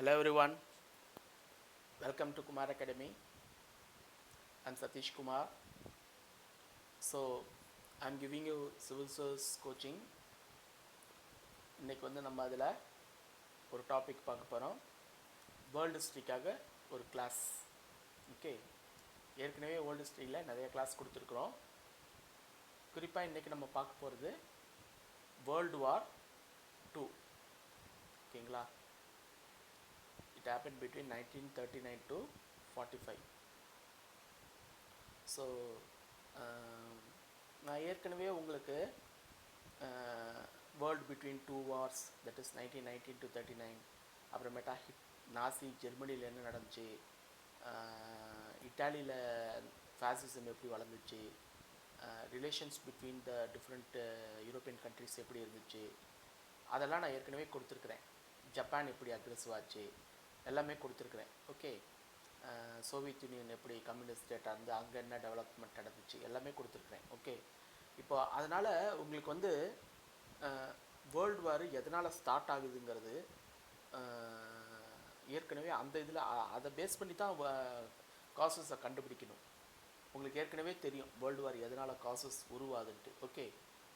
Hello everyone, welcome to Kumar Academy. I'm Satish Kumar. So I'm giving you civil service coaching. இன்னைக்கு வந்து நம்ம அதில் ஒரு topic பார்க்க போகிறோம். வேர்ல்டு ஹிஸ்ட்ரிக்காக ஒரு கிளாஸ். ஓகே, ஏற்கனவே வேர்ல்டு ஹிஸ்ட்ரியில் நிறைய கிளாஸ் கொடுத்துருக்குறோம். குறிப்பாக இன்றைக்கி நம்ம பார்க்க போகிறது வேர்ல்டு வார் 2. ஓகேங்களா? It happened between 1939 to 45. So நான் ஏற்கனவே உங்களுக்கு world between two wars, that is 1919 to 39, அப்புறமேட்டா நாசி ஜெர்மனியில் என்ன நடந்துச்சு, இட்டாலியில் ஃபாசிசம் எப்படி வளர்ந்துச்சு, relations between the different European countries எப்படி இருந்துச்சு, அதெல்லாம் நான் ஏற்கனவே கொடுத்துருக்குறேன். ஜப்பான் எப்படி அக்ரெசிவ் ஆச்சு எல்லாமே கொடுத்துருக்குறேன். ஓகே, சோவியத் யூனியன் எப்படி கம்யூனிஸ்ட் ஸ்டேட்டாக இருந்து அங்கே என்ன டெவலப்மெண்ட் நடந்துச்சு எல்லாமே கொடுத்துருக்குறேன். ஓகே, இப்போ அதனால் உங்களுக்கு வந்து வேர்ல்டு வார் எதனால் ஸ்டார்ட் ஆகுதுங்கிறது ஏற்கனவே அந்த இதில் அதை பேஸ் பண்ணி தான் காசஸை கண்டுபிடிக்கணும். உங்களுக்கு ஏற்கனவே தெரியும் வேர்ல்டு வார் எதனால் காசஸ் உருவாதுன்ட்டு. Okay,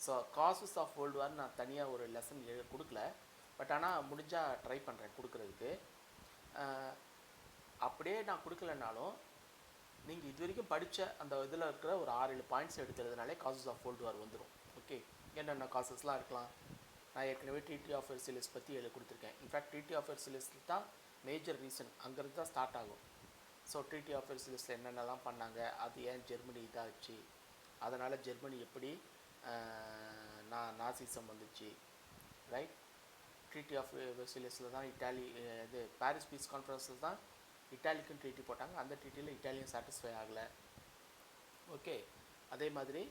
so causes of world war நான் தனியாக ஒரு லெசன் கொடுக்கல, பட் ஆனால் முடிஞ்சால் ட்ரை பண்ணுறேன் கொடுக்குறதுக்கு. அப்படியே நான் கொடுக்கலனாலும் நீங்கள் இது வரைக்கும் படித்த அந்த இதில் இருக்கிற ஒரு 6-7 பாயிண்ட்ஸ் எடுக்கிறதுனாலே காசஸ் ஆஃப் வேர்ல்டு வார் வந்துடும். ஓகே, என்னென்ன காசஸ்லாம் இருக்கலாம். நான் ஏற்கனவே ட்ரீட்டி ஆஃப் வெர்சைலஸ் பற்றி கொடுத்துருக்கேன். இன்ஃபேக்ட் ட்ரீட்டி ஆஃப் வெர்சைலஸ் தான் மேஜர் ரீசன், அங்கேருந்து தான் ஸ்டார்ட் ஆகும். ஸோ ட்ரீட்டி ஆஃப் வெர்சைலஸில் என்னென்னலாம் பண்ணாங்க, அது ஏன் ஜெர்மனி இதாகிடுச்சு, அதனால் ஜெர்மனி எப்படி நாசிசம் வந்துச்சு, ரைட். ட்ரீட்டி ஆஃப் வெர்சைலஸில் தான் இட்டாலி இது பாரிஸ் பீஸ் கான்ஃபரன்ஸில் தான் இட்டாலிக்குன்னு ட்ரீட்டி போட்டாங்க. அந்த ட்ரீட்டியில் இட்டாலியன் சாட்டிஸ்ஃபை ஆகலை. ஓகே, அதே மாதிரி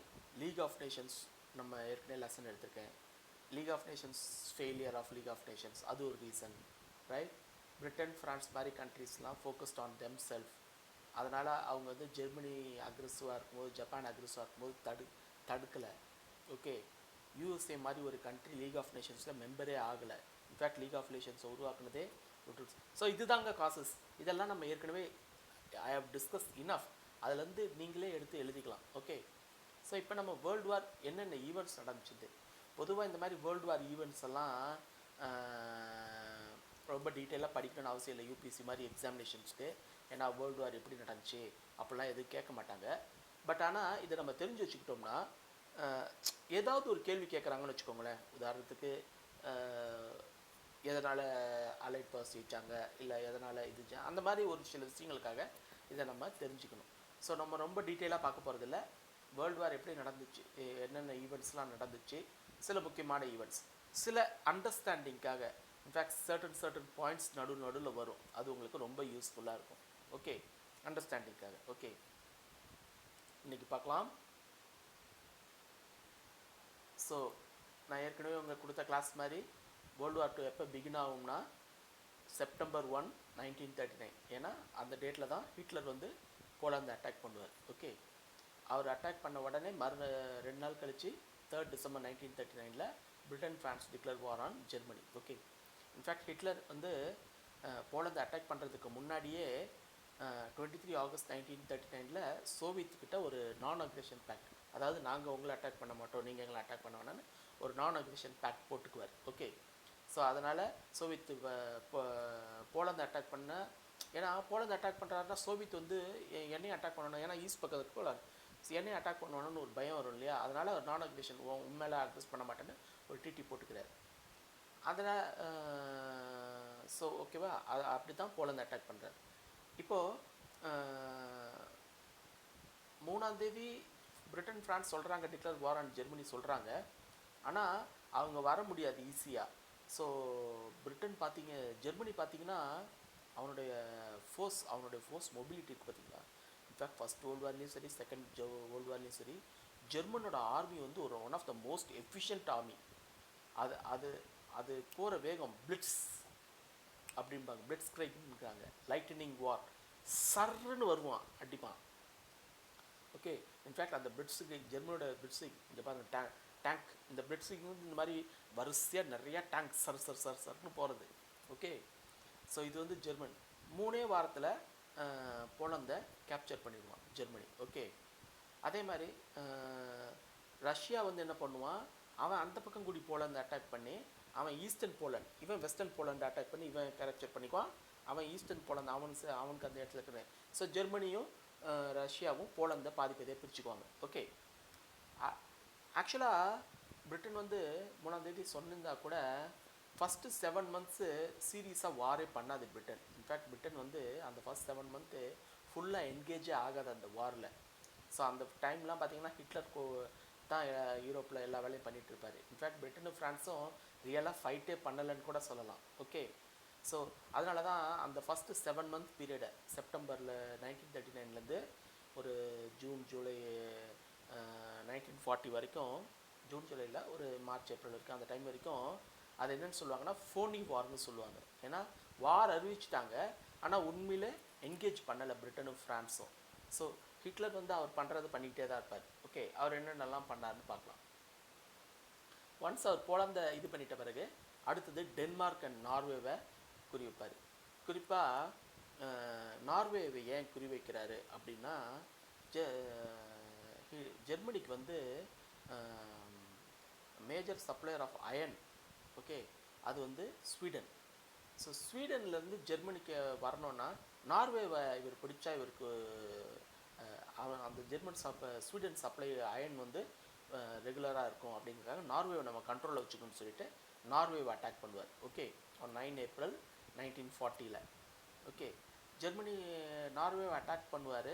லீக் ஆஃப் நேஷன்ஸ் நம்ம ஏற்கனவே லெசன் எடுத்திருக்கேன். League of nations failure of league of nations அது ஒரு ரீசன், ரைட். பிரிட்டன் ஃப்ரான்ஸ் மாதிரி கண்ட்ரீஸ்லாம் ஃபோக்கஸ்ட் ஆன் தெம் செல்ஃப். அதனால் அவங்க வந்து ஜெர்மனி அக்ரெசிவாக இருக்கும்போது, ஜப்பான் அக்ரெசிவாக இருக்கும்போது தடுக்கலை. ஓகே, யூஎஸ்ஏ மாதிரி ஒரு கண்ட்ரி லீக் ஆஃப் நேஷன்ஸில் மெம்பரே ஆகலை. இன்ஃபேக்ட் லீக் ஆஃப் நேஷன்ஸை உருவாக்குனதே. ஸோ இதுதாங்க காசஸ். இதெல்லாம் நம்ம ஏற்கனவே ஐ ஹவ் டிஸ்கஸ் இனஃப். அதுலேருந்து நீங்களே எடுத்து எழுதிக்கலாம். ஓகே, ஸோ இப்போ நம்ம வேர்ல்டு வார் என்னென்ன ஈவெண்ட்ஸ் நடந்துச்சுது. பொதுவாக இந்த மாதிரி வேர்ல்டு வார் ஈவெண்ட்ஸ் எல்லாம் ரொம்ப டீட்டெயிலாக படிக்கணும்னு அவசியம் இல்லை யூபிஎஸ்சி மாதிரி எக்ஸாமினேஷன்ஸ்க்கு. ஏன்னா வேர்ல்டு வார் எப்படி நடந்துச்சு அப்படிலாம் எதுவும் கேட்க மாட்டாங்க. பட் ஆனால் இதை நம்ம தெரிஞ்சு வச்சுக்கிட்டோம்னா ஏதாவது ஒரு கேள்வி கேட்குறாங்கன்னு வச்சுக்கோங்களேன். உதாரணத்துக்கு எதனால் அலைட் பவர்ஸ் ஜெயிச்சாங்க, இல்லை எதனால் இது அந்த மாதிரி ஒரு சில விஷயங்களுக்காக இதை நம்ம தெரிஞ்சுக்கணும். ஸோ நம்ம ரொம்ப டீட்டெயிலாக பார்க்க போகிறதில்ல. வேர்ல்டு வார் எப்படி நடந்துச்சு, என்னென்ன ஈவெண்ட்ஸ்லாம் நடந்துச்சு, சில முக்கியமான ஈவெண்ட்ஸ், சில அண்டர்ஸ்டாண்டிங்காக. இன்ஃபேக்ட் சர்டன் பாயிண்ட்ஸ் நடுவில் வரும். அது உங்களுக்கு ரொம்ப யூஸ்ஃபுல்லாக இருக்கும். ஓகே, அண்டர்ஸ்டாண்டிங்காக. ஓகே, இன்றைக்கி பார்க்கலாம். ஸோ நான் ஏற்கனவே உங்களுக்கு கொடுத்த கிளாஸ் மாதிரி வேர்ல்டு வார் 2 எப்போ பிகின் ஆகும்னா செப்டம்பர் 1, 1939. ஏன்னா அந்த டேட்டில் தான் ஹிட்லர் வந்து போலாந்து அட்டாக் பண்ணுவார். ஓகே, அவர் அட்டாக் பண்ண உடனே 2 நாள் கழித்து 3rd December 1939 Britain France declare war on Germany. Okay, in fact Hitler வந்து போலாந்து அட்டாக் பண்ணுறதுக்கு முன்னாடியே 23 August 1939 சோவியத்துக்கிட்ட ஒரு நான் அக்ரெஷன் பேக்ட், அதாவது நாங்கள் உங்களை அட்டாக் பண்ண மாட்டோம், நீங்கள் எங்களை அட்டாக் பண்ண வேணான்னு ஒரு நான் அக்ரெஷன் பேக்ட் போட்டுக்குவார். ஓகே, ஸோ அதனால் சோவியத்து போலாந்து அட்டாக் பண்ண, ஏன்னா போலாந்து அட்டாக் பண்ணுறாருன்னா சோவியத் வந்து என்னையும் அட்டாக் பண்ணணும், ஏன்னா ஈஸ்ட் பக்கத்துக்கு போகலாம், என்னையும் அட்டாக் பண்ணணும்னு ஒரு பயம் வரும் இல்லையா. அதனால் ஒரு நான் அக்ரெஷன் உண்மையில அக்ரெஸ் பண்ண மாட்டேன்னு ஒரு டிடி போட்டுக்கிறார். அதனால் ஸோ ஓகேவா, அது அப்படி தான் போலாந்து அட்டாக் பண்ணுறாரு. இப்போது 3ஆம் தேதி பிரிட்டன் ஃப்ரான்ஸ் சொல்கிறாங்க டிக்ளேர் வார் ஆன் ஜெர்மனி சொல்கிறாங்க. ஆனால் அவங்க வர முடியாது ஈஸியாக. ஸோ பிரிட்டன் ஜெர்மனி பார்த்தீங்கன்னா அவனுடைய ஃபோர்ஸ் மொபிலிட்டி இருக்குது பார்த்தீங்களா. இன்ஃபேக்ட் ஃபர்ஸ்ட் வேர்ல்டு வார்லேயும் சரி, செகண்ட் வேர்ல்டு வார்லேயும் சரி, ஜெர்மனோட ஆர்மி வந்து one of the most efficient army. அது போகிற வேகம் பிளிட்ஸ் அப்படிம்பாங்க, பிளிட்ஸ் கிரைக்ங்கிறாங்க, லைட்டனிங் வார், சர்ன்னு வருவான், அடிப்பான். ஓகே, இன்ஃபேக்ட் அந்த பிளிட்ஸுக்கு ஜெர்மனோட பிளிட்ஸிங் இங்கே பாருங்கள், டேங்க், இந்த பிளிட்ஸிங் வந்து இந்த மாதிரி வரிசையாக நிறையா டேங்க் சர்னு போகிறது. ஓகே, ஸோ இது வந்து ஜெர்மன் 3 வாரத்தில் போலந்தை கேப்சர் பண்ணிடுவான் ஜெர்மனி. ஓகே, அதே மாதிரி ரஷ்யா வந்து என்ன பண்ணுவான், அவன் அந்த பக்கம் கூடி போலந்து அட்டாக் பண்ணி அவன் ஈஸ்டர்ன் போலண்ட், இவன் வெஸ்டர்ன் போலண்ட் அட்டாக் பண்ணி இவன் கேப்சர் பண்ணிக்குவான். அவன் ஈஸ்டர்ன் போலந்து அவனுக்கு அந்த இடத்துல இருக்கிறேன். ஸோ ஜெர்மனியும் ரஷ்யாவும் போலந்தை பாதிப்பதே பிரிச்சுக்குவாங்க. ஓகே, ஆக்சுவலாக பிரிட்டன் வந்து 3ஆம் தேதி சொன்னிருந்தா கூட ஃபஸ்ட்டு 7 மந்த்ஸு சீரியஸாக வாரே பண்ணாது பிரிட்டன். இன்ஃபேக்ட் பிரிட்டன் வந்து அந்த ஃபஸ்ட் 7 மந்த்து ஃபுல்லாக என்கேஜே ஆகாது அந்த வாரில். ஸோ அந்த டைம்லாம் பார்த்தீங்கன்னா ஹிட்லர் தான் யூரோப்பில் எல்லா வேலையும் பண்ணிகிட்டு இருப்பார். இன்ஃபேக்ட் பிரிட்டனும் ஃப்ரான்ஸும் ரியலாக ஃபைட்டே பண்ணலைன்னு கூட சொல்லலாம். ஓகே, ஸோ அதனால தான் அந்த ஃபஸ்ட்டு 7 மந்த் பீரியடை செப்டம்பரில் 1939 ஒரு ஜூன் ஜூலை 1940 வரைக்கும், ஜூன் ஜூலையில் ஒரு மார்ச் ஏப்ரல் வரைக்கும் அந்த டைம் வரைக்கும் அது என்னென்னு சொல்லுவாங்கன்னா ஃபோனி வார்னு சொல்லுவாங்க. ஏன்னா வார் அறிவிச்சிட்டாங்க, ஆனால் உண்மையிலே என்கேஜ் பண்ணலை பிரிட்டனும் ஃப்ரான்ஸும். ஸோ ஹிட்லர் வந்து அவர் பண்ணுறது பண்ணிக்கிட்டே தான் இருப்பார். ஓகே, அவர் என்னென்னலாம் பண்ணார்னு பார்க்கலாம். ஒன்ஸ் அவர் போலந்தை இது பண்ணிட்ட பிறகு அடுத்தது டென்மார்க் அண்ட் நார்வேவை குறி வைப்பார். குறிப்பாக நார்வேவை ஏன் குறி வைக்கிறாரு அப்படின்னா, ஜெர்மனிக்கு வந்து major supplier of iron, okay, அது வந்து ஸ்வீடன். ஸோ ஸ்வீடன்லேருந்து ஜெர்மனிக்கு வரணுன்னா நார்வேவை இவர் பிடிச்சா இவருக்கு அந்த ஸ்வீடன் சப்ளை அயன் வந்து ரெகுலராக இருக்கும் அப்படிங்கிறதுக்காக நார்வேவை நம்ம கண்ட்ரோலில் வச்சுக்கணும்னு சொல்லிட்டு நார்வேவை அட்டாக் பண்ணுவார். Okay, on 9 April 1940. Okay, Germany நார்வேவை அட்டாக் பண்ணுவார்.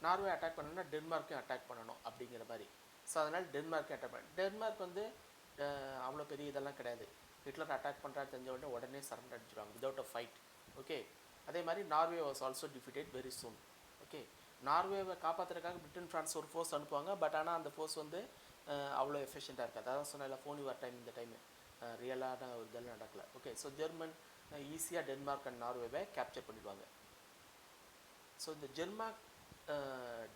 நார்வே அட்டாக் பண்ணணும்னா டென்மார்க்கையும் அட்டாக் பண்ணணும் அப்படிங்கிற மாதிரி. ஸோ அதனால் டென்மார்க்கை அட்டாக் பண்ண, டென்மார்க் வந்து அவ்வளோ பெரிய இதெல்லாம் கிடையாது. ஹிட்லர் அட்டாக் பண்ணுறாரு தெரிஞ்ச உடனே சரண்டர் அடிச்சிடுவாங்க விதவுட் அ ஃபைட். ஓகே, அதே மாதிரி Norway was also defeated very soon. Okay, நார்வேவை காப்பாற்றுறதுக்காக பிரிட்டன் ஃப்ரான்ஸ் ஒரு ஃபோர்ஸ் அனுப்புவாங்க. பட் ஆனால் அந்த ஃபோர்ஸ் வந்து அவ்வளோ எஃபிஷியண்ட்டாக இருக்காது. அதான் சொன்ன ஃபோனி வார் டைம், இந்த டைமு ரியலான ஒரு இதெல்லாம் நடக்கலை. ஓகே, ஸோ ஜெர்மன் ஈஸியாக டென்மார்க் அண்ட் நார்வேவை கேப்சர் பண்ணிடுவாங்க. ஸோ இந்த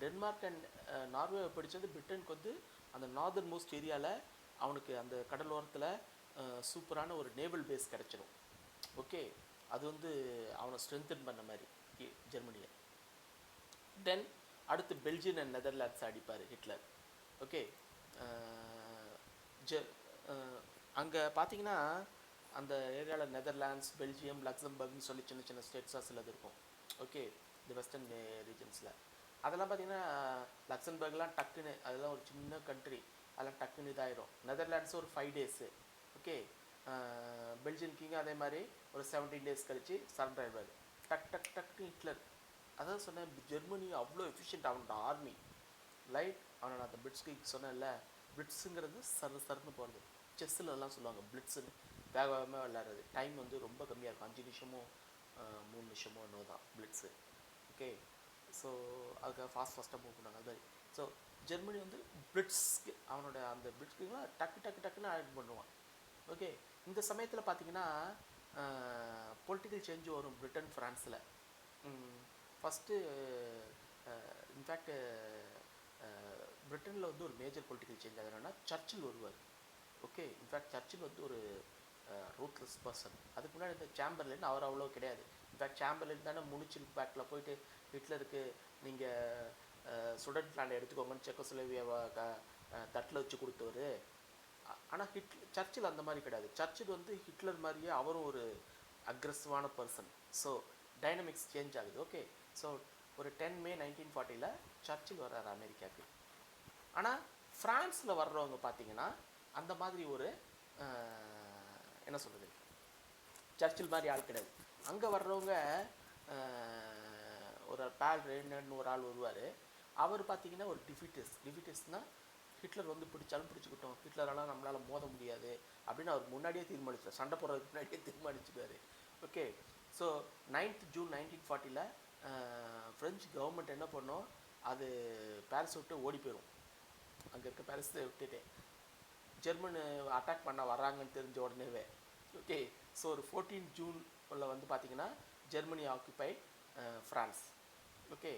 டென்மார்க் அண்ட் நார்வேவை பிடிச்சது பிரிட்டனுக்கு வந்து அந்த நார்தர்ன் மோஸ்ட் ஏரியாவில் அவனுக்கு அந்த கடலோரத்தில் சூப்பரான ஒரு நேவல் பேஸ் கிடச்சிடும். ஓகே, அது வந்து அவனை ஸ்ட்ரென்தன் பண்ண மாதிரி ஜெர்மனியை. தென் அடுத்து பெல்ஜியம் அண்ட் நெதர்லாண்ட்ஸ் அடிப்பார் ஹிட்லர். ஓகே, அங்கே பார்த்தீங்கன்னா அந்த ஏரியாவில் நெதர்லாண்ட்ஸ், பெல்ஜியம், லக்சம்பர்க்னு சொல்லி சின்ன சின்ன ஸ்டேட்ஸாக சிலது இருக்கும். ஓகே, இந்த வெஸ்டர்ன் ரீஜன்ஸில் அதெல்லாம் பார்த்தீங்கன்னா லக்சம்பர்க்லாம் டக்குன்னு, அதெல்லாம் ஒரு சின்ன கண்ட்ரி, அதெல்லாம் டக்குன்னு இதாயிரும். நெதர்லாண்ட்ஸ் ஒரு 5 டேஸு. ஓகே, பெல்ஜியன் கிங் அதே மாதிரி ஒரு 17 டேஸ் கழித்து சரண்டர் ஆகிடுவார். டக்குன்னு ஹிட்லர். அதான் சொன்னேன், ஜெர்மனி அவ்வளோ எஃபிஷியன்ட் அவனோட ஆர்மி. அவனோட அந்த பிளிட்ஸ்கிரிக் சொன்னேன்ல, பிளிட்ஸுங்கிறது சர்னு போகிறது. செஸ்ஸிலலாம் சொல்லுவாங்க பிளிட்ஸுன்னு, வேக வேகமாக விளையாடுறது. டைம் வந்து ரொம்ப கம்மியாக இருக்கும், 5 நிமிஷமோ 3 நிமிஷமோ இன்னும் தான் பிளிட்ஸு. ஓகே, ஸோ அதுக்காக ஃபாஸ்ட்டாக மூவ் பண்ணாங்க. அது மாதிரி ஸோ ஜெர்மனி வந்து பிளிட்ஸ்க்கு அவனோட அந்த பிளிட்ஸ்கிரிக்லாம் டக்குன்னு ஆட் பண்ணுவான். ஓகே, இந்த சமயத்தில் பார்த்தீங்கன்னா பொலிட்டிக்கல் சேஞ்ச் வரும் பிரிட்டன் ஃப்ரான்ஸில். ஃபஸ்ட்டு இன்ஃபேக்ட் பிரிட்டனில் வந்து ஒரு மேஜர் பொலிட்டிக்கல் சேஞ்ச் அது என்னென்னா சர்ச்சில் வருவார். ஓகே, இன்ஃபேக்ட் சர்ச்சில் வந்து ஒரு ரூத்லெஸ் பர்சன். அதுக்கு முன்னாடி இந்த சாம்பர்லின் அவர் அவ்வளோ கிடையாது. இன்ஃபேக்ட் சாம்பர்லின் தானே முனிச்சில் பேக்கில் போயிட்டு ஹிட்லருக்கு நீங்கள் சுடன் பிளான் எடுத்துக்கோங்கன்னு செக்கோஸ்லோவேக்கியாவை தட்டில் வச்சு கொடுத்தவர். ஆனால் சர்ச்சில் அந்த மாதிரி கிடையாது. சர்ச்சில் வந்து ஹிட்லர் மாதிரியே அவரும் ஒரு அக்ரெசிவான பர்சன். ஸோ டைனமிக்ஸ் சேஞ்ச் ஆகுது. ஓகே, ஸோ ஒரு 10 மே 1940 சர்ச்சில் வர்றாரு அமெரிக்காவுக்கு. ஆனால் ஃப்ரான்ஸில் வர்றவங்க பார்த்தீங்கன்னா அந்த மாதிரி ஒரு என்ன சொல்கிறது, சர்ச்சில் மாதிரி ஆள் கிடையாது. அங்கே வர்றவங்க ஒரு பால் ரெய்னர்னு ஒரு ஆள் வருவார். அவர் பார்த்தீங்கன்னா ஒரு டிஃபிட்டஸ்னால் ஹிட்லர் வந்து பிடிச்சாலும் பிடிச்சிக்கிட்டோம், ஹிட்லரெல்லாம் நம்மளால் மோத முடியாது அப்படின்னு அவர் முன்னாடியே தீர்மானிச்சார். சண்டை போடுறதுக்கு முன்னாடியே தீர்மானிச்சுட்டார். Okay, so 9th June 1940 French government என்ன பண்ணோம், அது பாரிஸ் விட்டு ஓடி போயிடும். அங்கே இருக்க பாரிஸை விட்டுட்டு ஜெர்மனு அட்டாக் பண்ண வர்றாங்கன்னு தெரிஞ்ச உடனேவே. ஓகே, ஸோ ஒரு 14 ஜூன் வந்து பார்த்திங்கன்னா ஜெர்மனி ஆக்குபை ஃப்ரான்ஸ். ஓகே,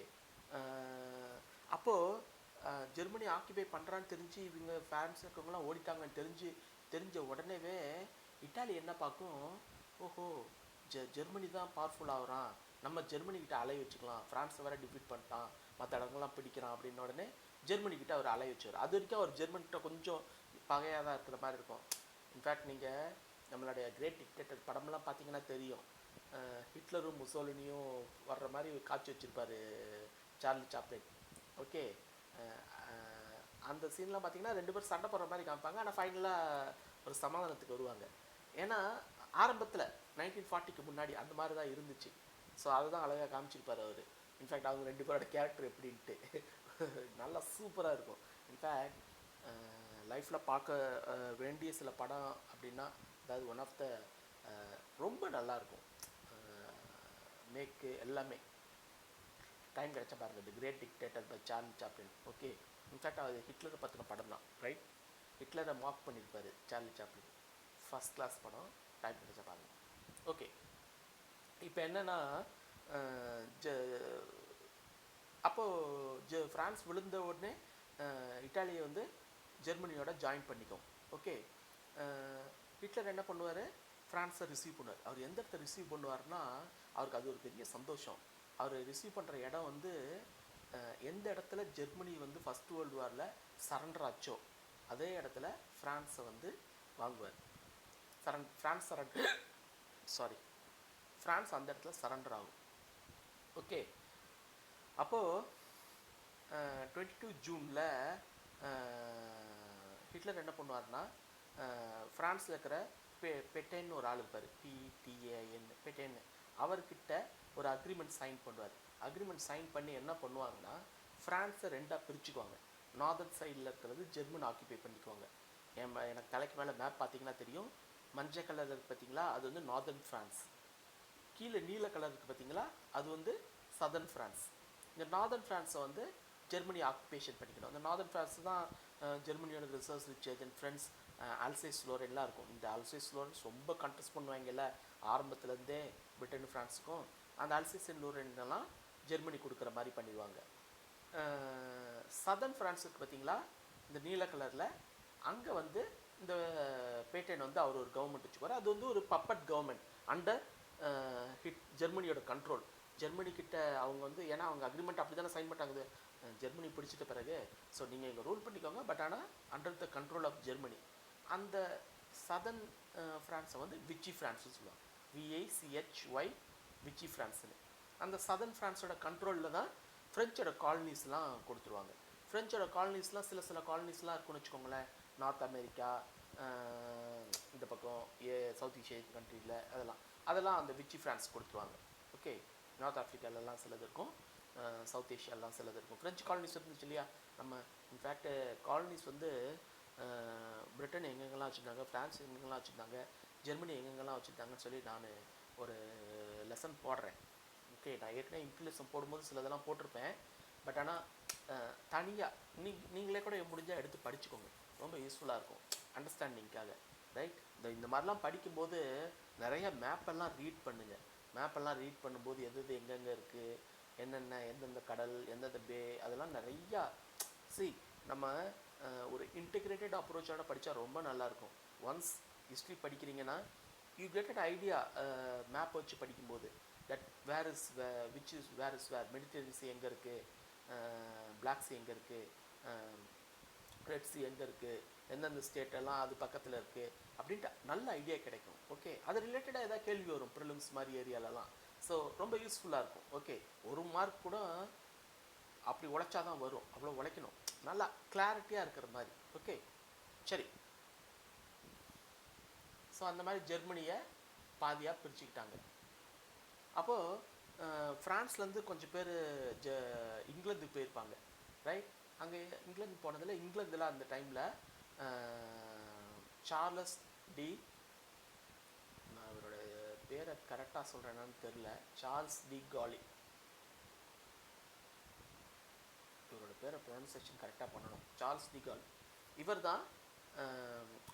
அப்போது ஜெர்மனி ஆக்குபை பண்ணுறான்னு தெரிஞ்சு இவங்க ஃப்ரான்ஸ் இருக்கவங்களாம் ஓடிட்டாங்கன்னு தெரிஞ்ச உடனேவே இட்டாலி என்ன பார்க்கும், ஓஹோ ஜெர்மனி தான் பவர்ஃபுல் ஆகுறான், நம்ம ஜெர்மனிக்கிட்ட அலைய வச்சுக்கலாம், ஃப்ரான்ஸை வேற டிஃபீட் பண்ணிட்டான், மற்ற இடங்கள்லாம் பிடிக்கிறான் அப்படின்ன உடனே ஜெர்மனிக்கிட்ட அவர் அலைய வச்சார். அது வரைக்கும் அவர் ஜெர்மனிக்கிட்ட கொஞ்சம் பகையாக தான் இருக்கிற மாதிரி இருக்கும். இன்ஃபேக்ட் நீங்கள் நம்மளுடைய கிரேட் டிக்டேட்டர் படம்லாம் பார்த்தீங்கன்னா தெரியும், ஹிட்லரும் முசோலினியும் வர்ற மாதிரி காட்சி வச்சுருப்பார் சார்லி சாப்ளின். ஓகே, அந்த சீன்லாம் பார்த்தீங்கன்னா 2 பேரும் சண்டை போடுற மாதிரி காமிப்பாங்க, ஆனால் ஃபைனலாக ஒரு சமாதானத்துக்கு வருவாங்க. ஏன்னா ஆரம்பத்தில் 1940க்கு முன்னாடி அந்த மாதிரி தான் இருந்துச்சு. ஸோ அதுதான் அழகாக காமிச்சிருப்பார் அவர். இன்ஃபேக்ட் அவங்க 2 பேரோட கேரக்டர் எப்படின்ட்டு நல்லா சூப்பராக இருக்கும். இன்ஃபேக்ட் லைஃப்பில் பார்க்க வேண்டிய சில படம் அப்படின்னா, அதாவது ஒன் ஆஃப் த ரொம்ப நல்லாயிருக்கும் மேக்கு எல்லாமே. டைம் கிடைச்சா பாருங்கள், the great dictator by Charlie Chaplin. Okay, in fact அது ஹிட்லரை பற்றின படம் தான், ரைட்? ஹிட்லரை மார்க் பண்ணியிருப்பார் சார்லி சாப்ளின். ஃபஸ்ட் கிளாஸ் படம், டைம் கிடைச்சா பாருங்கள். ஓகே, இப்போ என்னென்னா அப்போது ஃப்ரான்ஸ் விழுந்த உடனே இட்டாலியை வந்து ஜெர்மனியோட ஜாயின் பண்ணிக்கும். ஓகே, ஹிட்லர் என்ன பண்ணுவார், ஃப்ரான்ஸை ரிசீவ் பண்ணுவார். அவர் எந்த இடத்த ரிசீவ் பண்ணுவார்னா, அவருக்கு அது ஒரு பெரிய சந்தோஷம். அவர் ரிசீவ் பண்ணுற இடம் வந்து எந்த இடத்துல ஜெர்மனி வந்து ஃபஸ்ட் வேர்ல்டு வாரில் சரண்டர் ஆச்சோ அதே இடத்துல ஃப்ரான்ஸை வந்து வாங்குவார். ஃப்ரான்ஸ் அந்த இடத்துல சரண்டர் ஆகும். ஓகே, அப்போது 22 ஜூனில் ஹிட்லர் என்ன பண்ணுவார்னா, ஃப்ரான்ஸில் இருக்கிற பெட்டேன்னு ஒரு ஆள் இருப்பார், PTAN பெட்டேன்னு, அவர்கிட்ட ஒரு அக்ரிமெண்ட் சைன் பண்ணுவார். அக்ரிமெண்ட் சைன் பண்ணி என்ன பண்ணுவாங்கன்னா, ஃப்ரான்ஸை 2ஆக பிரிச்சுக்குவாங்க. நார்தர்ன் சைடில் இருக்கிறது ஜெர்மன் ஆக்கியபை பண்ணிக்குவாங்க. எனக்கு தலைக்கு மேலே மேப் பார்த்தீங்கன்னா தெரியும், மஞ்சள் கலர் இருக்குது பார்த்தீங்களா, அது வந்து நார்தர்ன் ஃப்ரான்ஸ். கீழே நீல கலர் இருக்குது பார்த்தீங்களா, அது வந்து சதர்ன் ஃப்ரான்ஸ். இந்த நார்தர்ன் ஃப்ரான்ஸை வந்து ஜெர்மனி ஆக்குபேஷன் பண்ணிக்கணும். இந்த நார்தர்ன் ஃப்ரான்ஸ் தான் ஜெர்மனியோட research rich agent friends Alsace லோரென்லாம் இருக்கும். இந்த அல்சேஸ் லோரன்ஸ் ரொம்ப கண்டெஸ்ட் பண்ணுவாங்கல்ல ஆரம்பத்துலேருந்தே பிரிட்டன் ஃப்ரான்ஸுக்கும். அந்த அல்சேஸ் லோரென்லாம் ஜெர்மனி கொடுக்குற மாதிரி பண்ணிடுவாங்க. சதர்ன் ஃப்ரான்ஸுக்கு பார்த்தீங்களா, இந்த நீல கலரில், அங்கே வந்து இந்த பேட்டன் வந்து அவர் ஒரு கவர்மெண்ட் வச்சுக்குவார். அது வந்து ஒரு பப்பட் கவர்மெண்ட் அண்டர் ஜெர்மனியோட கண்ட்ரோல். ஜெர்மனிக்கிட்ட அவங்க வந்து, ஏன்னா அவங்க அக்ரிமெண்ட் அப்படி தானே சைன் பண்ணிட்டாங்க ஜெர்மனி பிடிச்சிட்ட பிறகு. ஸோ நீங்கள் இங்கே ரூல் பண்ணிக்கோங்க, பட் ஆனால் under the control of Germany. அந்த சதர்ன் ஃப்ரான்ஸை வந்து விச்சி ஃப்ரான்ஸ்னு சொல்லுவாங்க, VICHY விச்சி ஃப்ரான்ஸ்னு. அந்த சதர்ன் ஃப்ரான்ஸோட கண்ட்ரோலில் தான் ஃப்ரெஞ்சோட காலனிஸ்லாம் கொடுத்துருவாங்க. ஃப்ரெஞ்சோட காலனிஸ்லாம் சில காலனிஸ்லாம் இருக்குன்னு வச்சுக்கோங்களேன், நார்த் அமெரிக்கா, இந்த பக்கம் சவுத் ஏஷியன் கண்ட்ரியில், அதெல்லாம் அந்த விச்சி ஃப்ரான்ஸ் கொடுத்துருவாங்க. ஓகே, நார்த் ஆஃப்ரிக்காலெலாம் சிலது இருக்கும், சவுத் ஏஷியாலாம் சிலது இருக்கும். ஃப்ரெஞ்சு காலனிஸ் இருந்துச்சு இல்லையா நம்ம. இன்ஃபேக்ட் காலனிஸ் வந்து பிரிட்டன் எங்கெங்கெல்லாம் வச்சுருந்தாங்க, ஃப்ரான்ஸ் எங்கெங்கெல்லாம் வச்சுருந்தாங்க, ஜெர்மனி எங்கெங்கெல்லாம் வச்சுருந்தாங்கன்னு சொல்லி நான் ஒரு லெசன் போடுறேன். ஓகே, நான் ஏற்கனவே இன்க்ளூஷன் போடும்போது சிலதெல்லாம் போட்டிருப்பேன். பட் ஆனால் தனியாக நீங்களே கூட முடிஞ்சால் எடுத்து படிச்சுக்கோங்க, ரொம்ப யூஸ்ஃபுல்லாக இருக்கும் அண்டர்ஸ்டாண்டிங்காக, ரைட்? இந்த மாதிரிலாம் படிக்கும்போது நிறைய மேப்பெல்லாம் ரீட் பண்ணுங்கள். மேப்பெல்லாம் ரீட் பண்ணும்போது எது எங்கெங்கே இருக்குது, எந்தெந்த கடல், எந்தெந்த பே, அதெல்லாம் நிறையா நம்ம ஒரு இன்டெகிரேட்டட் அப்ரோச்சோட படித்தா ரொம்ப நல்லாயிருக்கும். ஒன்ஸ் ஹிஸ்ட்ரி படிக்கிறீங்கன்னா you get an idea, map வச்சு படிக்கும்போது, that where is where, Mediterranean sea எங்கே இருக்குது, பிளாக் சி எங்கே இருக்குது, ரெட் சி எங்கே இருக்குது, எந்தெந்த ஸ்டேட்டெல்லாம் அது பக்கத்தில் இருக்குது அப்படின்ட்டு நல்ல ஐடியா கிடைக்கும். ஓகே, அது ரிலேட்டடாக ஏதாவது கேள்வி வரும் ப்ரிலிம்ஸ் மாதிரி ஏரியாலலாம். ஸோ ரொம்ப யூஸ்ஃபுல்லாக இருக்கும். ஓகே, ஒரு மார்க் கூட அப்படி உழைச்சாதான் வரும், அவ்வளோ உழைக்கணும், நல்லா கிளாரிட்டியாக இருக்கிற மாதிரி. ஓகே, சரி. ஸோ அந்த மாதிரி ஜெர்மனியை பாதியாக பிரிச்சுக்கிட்டாங்க. அப்போது ஃப்ரான்ஸ்லேருந்து கொஞ்சம் பேர் இங்கிலாந்துக்கு போயிருப்பாங்க, ரைட்? அங்கே இங்கிலாந்து போனதில், இங்கிலாந்தில் அந்த டைமில் சார்லஸ் டி, நான் அவரோட பேரை கரெக்டாக சொல்கிறேன்னு தெரில, சார்ல்ஸ் டி காலி, இவரோட பேரை ப்ரொனன்சியேஷன் கரெக்டாக பண்ணணும், சார்ல்ஸ் டி காலி. இவர் தான்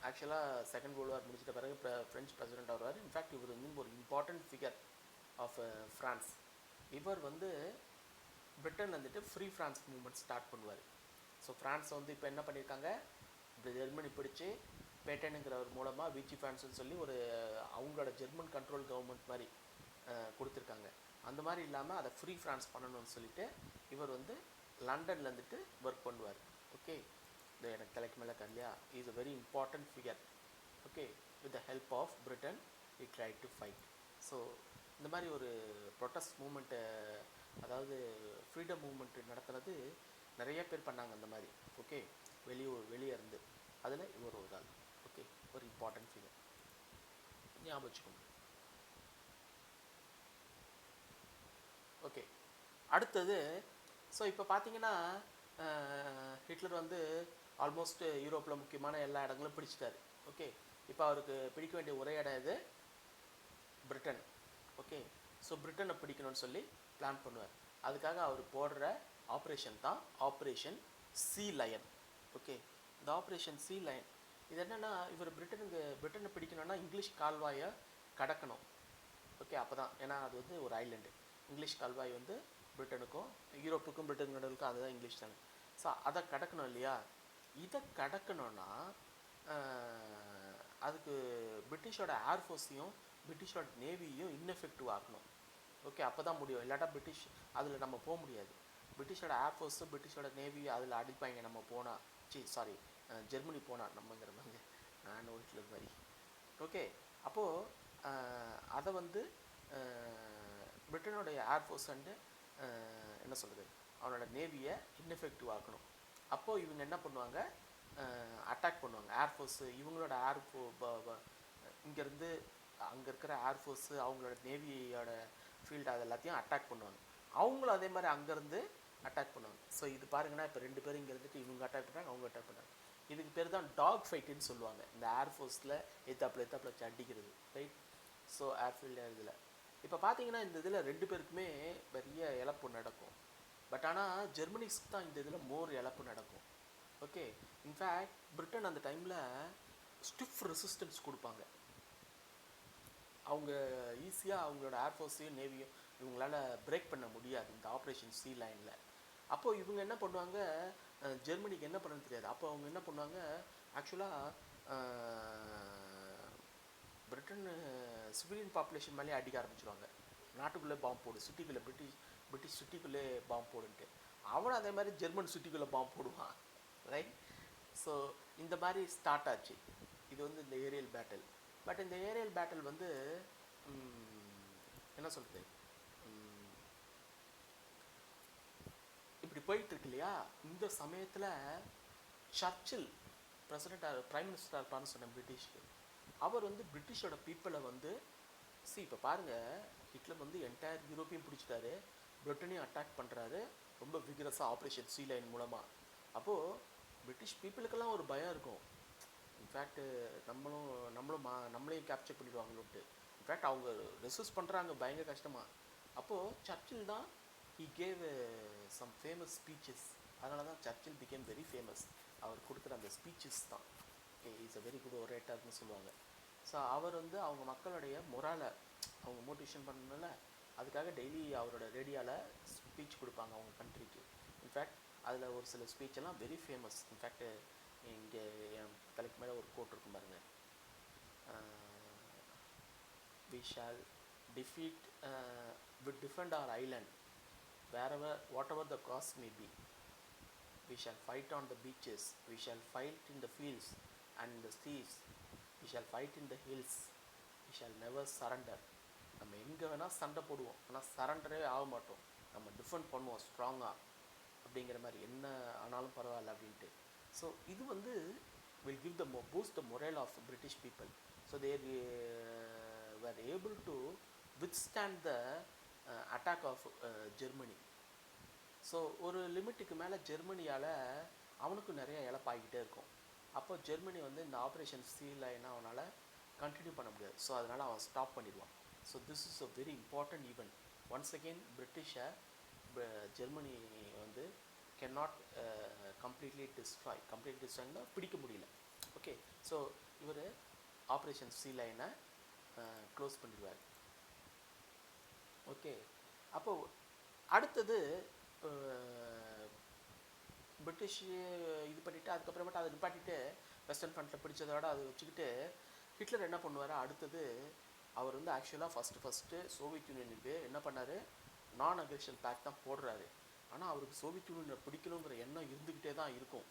ஆக்சுவலாக செகண்ட் வேர்ல்டு வார் முடிச்சிட்ட பிறகு ஃப்ரெஞ்ச் பிரசிடென்ட் ஆகிறார். இன்ஃபேக்ட் இவர் வந்து ஒரு இம்பார்ட்டண்ட் ஃபிகர் ஆஃப் ஃப்ரான்ஸ். இவர் வந்து பிரிட்டன் வந்துட்டு ஃப்ரீ ஃப்ரான்ஸ் மூவ்மெண்ட் ஸ்டார்ட் பண்ணுவார். ஸோ ஃப்ரான்ஸை வந்து இப்போ என்ன பண்ணியிருக்காங்க, இப்போ ஜெர்மனி பிடிச்சி பேட்டனுங்கிறவர் மூலமாக விச்சி ஃப்ரான்ஸ்னு சொல்லி ஒரு அவங்களோட ஜெர்மன் கண்ட்ரோல் கவர்மெண்ட் மாதிரி கொடுத்துருக்காங்க. அந்த மாதிரி இல்லாமல் அதை ஃப்ரீ ஃப்ரான்ஸ் பண்ணணும்னு சொல்லிட்டு இவர் வந்து லண்டனில் இருந்துட்டு ஒர்க் பண்ணுவார். ஓகே, இது எனக்கு தலைக்கு மேலே இல்லையா, is a very important figure. Okay, with the help of Britain he tried to fight. So இந்த மாதிரி ஒரு ப்ரொட்டஸ்ட் மூமெண்ட்டை, அதாவது ஃப்ரீடம் மூமெண்ட் நடத்துனது நிறைய பேர் பண்ணாங்க அந்த மாதிரி. ஓகே, வெளியே இருந்து, அதில் இவர் ஒரு ஆள். ஓகே, ஒரு இம்பார்ட்டன்ட் ஃபிகர் ஞாபகம் வச்சுக்கோங்க. ஓகே, அடுத்தது ஸோ இப்போ பார்த்தீங்கன்னா ஹிட்லர் வந்து ஆல்மோஸ்ட் யூரோப்பில் முக்கியமான எல்லா இடங்களும் பிடிச்சிட்டாரு. ஓகே, இப்போ அவருக்கு பிடிக்க வேண்டிய ஒரே இடம் இது பிரிட்டன். ஓகே, ஸோ பிரிட்டனை பிடிக்கணும்னு சொல்லி பிளான் பண்ணுவார். அதுக்காக அவர் போடுற ஆப்ரேஷன் தான் ஆப்ரேஷன் சீ லயன். ஓகே, இந்த ஆப்ரேஷன் சீ லயன் இது என்னென்னா, இவர் பிரிட்டனை பிடிக்கணும்னா இங்கிலீஷ் கால்வாயை கடக்கணும். ஓகே, அப்போ தான், ஏன்னா அது வந்து ஒரு ஐலண்டு. இங்கிலீஷ் கால்வாய் வந்து பிரிட்டனுக்கும் யூரோப்புக்கும் பிரிட்டன் கடலுக்கும் அதுதான் இங்கிலீஷ் தானே. ஸோ அதை கடக்கணும் இல்லையா. இதை கடக்கணும்னா அதுக்கு பிரிட்டிஷோட ஏர்ஃபோர்ஸையும் பிரிட்டிஷோட நேவியையும் இன்எஃபெக்டிவ் ஆக்கணும். ஓகே, அப்போ தான் முடியும். இல்லாட்டா பிரிட்டிஷ் அதில் நம்ம போக முடியாது. பிரிட்டிஷோட ஏர்ஃபோர்ஸும் பிரிட்டிஷோட நேவி அதில் அடிப்பாங்க நம்ம போனால். ஜெர்மனி போனால் நம்மங்கிற மாதிரி நான் ஹிட்லர் மாதிரி. ஓகே, அப்போது அதை வந்து பிரிட்டனுடைய ஏர்ஃபோர்ஸ் அண்டு என்ன சொல்கிறது, அவனோட நேவியை இன்எஃபெக்டிவ் ஆக்கணும். அப்போது இவங்க என்ன பண்ணுவாங்க, அட்டாக் பண்ணுவாங்க. ஏர்ஃபோர்ஸு இவங்களோட இங்கேருந்து அங்கே இருக்கிற ஏர்ஃபோர்ஸு அவங்களோட நேவியோட ஃபீல்டு அது எல்லாத்தையும் அட்டாக் பண்ணுவாங்க. அவங்களும் அதே மாதிரி அங்கேருந்து அட்டாக் பண்ணுவாங்க. ஸோ இது பாருங்கன்னா, இப்போ 2 பேரும் இங்கே இருந்துட்டு இவங்க அட்டாக் பண்ணுறாங்க, அவங்க அட்டாக் பண்ணுறாங்க. இதுக்கு பேர் தான் டாக் ஃபைட்டுன்னு சொல்லுவாங்க. இந்த ஏர்ஃபோர்ஸில் எத்தாப்பில் வச்சு அடிக்கிறது, ரைட். ஸோ ஏர்ஃபீல்டு இதில் இப்போ பார்த்தீங்கன்னா இந்த இதில் 2 பேருக்குமே பெரிய இழப்பு நடக்கும். பட் ஆனால் ஜெர்மனிஸ்க்கு தான் இந்த இதில் மோர் இழப்பு நடக்கும். ஓகே, இன்ஃபேக்ட் பிரிட்டன் அந்த டைமில் ஸ்டிஃப் ரெசிஸ்டன்ஸ் கொடுப்பாங்க. அவங்க ஈஸியாக அவங்களோட ஏர்ஃபோர்ஸையும் நேவியும் இவங்களால பிரேக் பண்ண முடியாது இந்த ஆப்ரேஷன் சீ லைனில். அப்போது இவங்க என்ன பண்ணுவாங்க, ஜெர்மனிக்கு என்ன பண்ணுறது தெரியாது. அப்போ அவங்க என்ன பண்ணுவாங்க, ஆக்சுவலாக பிரிட்டன் சிவிலியன் பாப்புலேஷன் மேலே அடிக்க ஆரம்பிச்சிடுவாங்க. நாட்டுக்குள்ளே பாம்பு போடு, சிட்டிக்குள்ளே பிரிட்டிஷ் சிட்டிக்குள்ளே பாம்பு போடுன்ட்டு. அவனும் அதே மாதிரி ஜெர்மன் சிட்டிக்குள்ளே பாம்பு போடுவான், ரைட். ஸோ இந்த மாதிரி ஸ்டார்ட் ஆச்சு. இது வந்து இந்த ஏரியல் பேட்டில். பட் இந்த ஏரியல் பேட்டில் வந்து என்ன சொல்கிறது, இப்படி போயிட்டுருக்கு இல்லையா. இந்த சமயத்தில் சர்ச்சில் பிரைம் மினிஸ்டராக இருப்பான்னு சொன்னேன் பிரிட்டிஷ்க்கு. அவர் வந்து பிரிட்டிஷோட பீப்புளை வந்து இப்போ பாருங்கள், ஹிட்லர் வந்து என்டையர் யூரோப்பையும் பிடிச்சிட்டாரு, பிரிட்டனையும் அட்டாக் பண்ணுறாரு ரொம்ப விகரஸாக ஆப்ரேஷன் சீ லைன் மூலமாக. அப்போது பிரிட்டிஷ் பீப்புளுக்கெல்லாம் ஒரு பயம் இருக்கும். இன்ஃபேக்ட் நம்மளையும் கேப்சர் பண்ணிடுவாங்களோன்ட்டு. இன்ஃபேக்ட் அவங்க ரெசிஸ்ட் பண்ணுறாங்க பயங்கர கஷ்டமாக. அப்போது சர்ச்சில் தான் he gave some famous speeches. அதனால தான் சர்ச்சில் became very famous. அவர் கொடுக்குற அந்த ஸ்பீச்சஸ் தான் இஸ் அ வெரி குட் ஒரேட்டர்னு சொல்லுவாங்க. ஸோ அவர் வந்து அவங்க மக்களுடைய மொராலை அவங்க மோட்டிவேஷன் பண்ணனால அதுக்காக டெய்லி அவரோட ரேடியோவில் ஸ்பீச் கொடுப்பாங்க அவங்க கண்ட்ரிக்கு. இன்ஃபேக்ட் அதில் ஒரு சில ஸ்பீச்செல்லாம் வெரி ஃபேமஸ். இன்ஃபேக்ட் இங்கே என் தலைக்கு மேலே ஒரு கோட் இருக்கும் பாருங்கள், we shall defend our island whatever the cost may be. We shall fight on the beaches, we shall fight in the fields and the seas, we shall fight in the hills, we shall never surrender. நம்ம எங்கே வேணால் சண்டை போடுவோம், ஆனால் சரண்டரே ஆக மாட்டோம். நம்ம defend பண்ணுவோம் ஸ்ட்ராங்காக அப்படிங்கிற மாதிரி, என்ன ஆனாலும் பரவாயில்ல அப்படின்ட்டு. ஸோ இது வந்து will give the boost the morale of British people. So they were able to withstand the attack of Germany. So ஒரு லிமிட்டுக்கு மேலே ஜெர்மனியால் அவனுக்கு நிறைய இழப்பாகிக்கிட்டே இருக்கும். அப்போ ஜெர்மனி வந்து இந்த ஆப்ரேஷன் சீ லைனை அவனால் கண்டினியூ பண்ண முடியாது. ஸோ அதனால் அவன் ஸ்டாப் பண்ணிடுவான். So this is a very important event. Once again பிரிட்டிஷை ஜெர்மனி வந்து cannot completely destroy பிடிக்க முடியல. ஓகே, ஸோ இவர் ஆப்ரேஷன் சீ லைனை க்ளோஸ் பண்ணிடுவார். ஓகே, அப்போது அடுத்தது பிரிட்டிஷ் இது பண்ணிவிட்டு அதுக்கப்புறமேட்டு அதை நிப்பாட்டிட்டு வெஸ்டர்ன் ஃப்ரண்ட்டில் பிடிச்சதோட அதை வச்சுக்கிட்டு ஹிட்லர் என்ன பண்ணுவார், அடுத்தது அவர் வந்து ஆக்சுவலாக ஃபஸ்ட்டு சோவியத் யூனியனுக்கு என்ன பண்ணார், நான் அக்ரெஷன் பேக்ட் தான் போடுறாரு. ஆனால் அவருக்கு சோவியத் யூனியனை பிடிக்கணுங்கிற எண்ணம் இருந்துக்கிட்டே தான் இருக்கும்.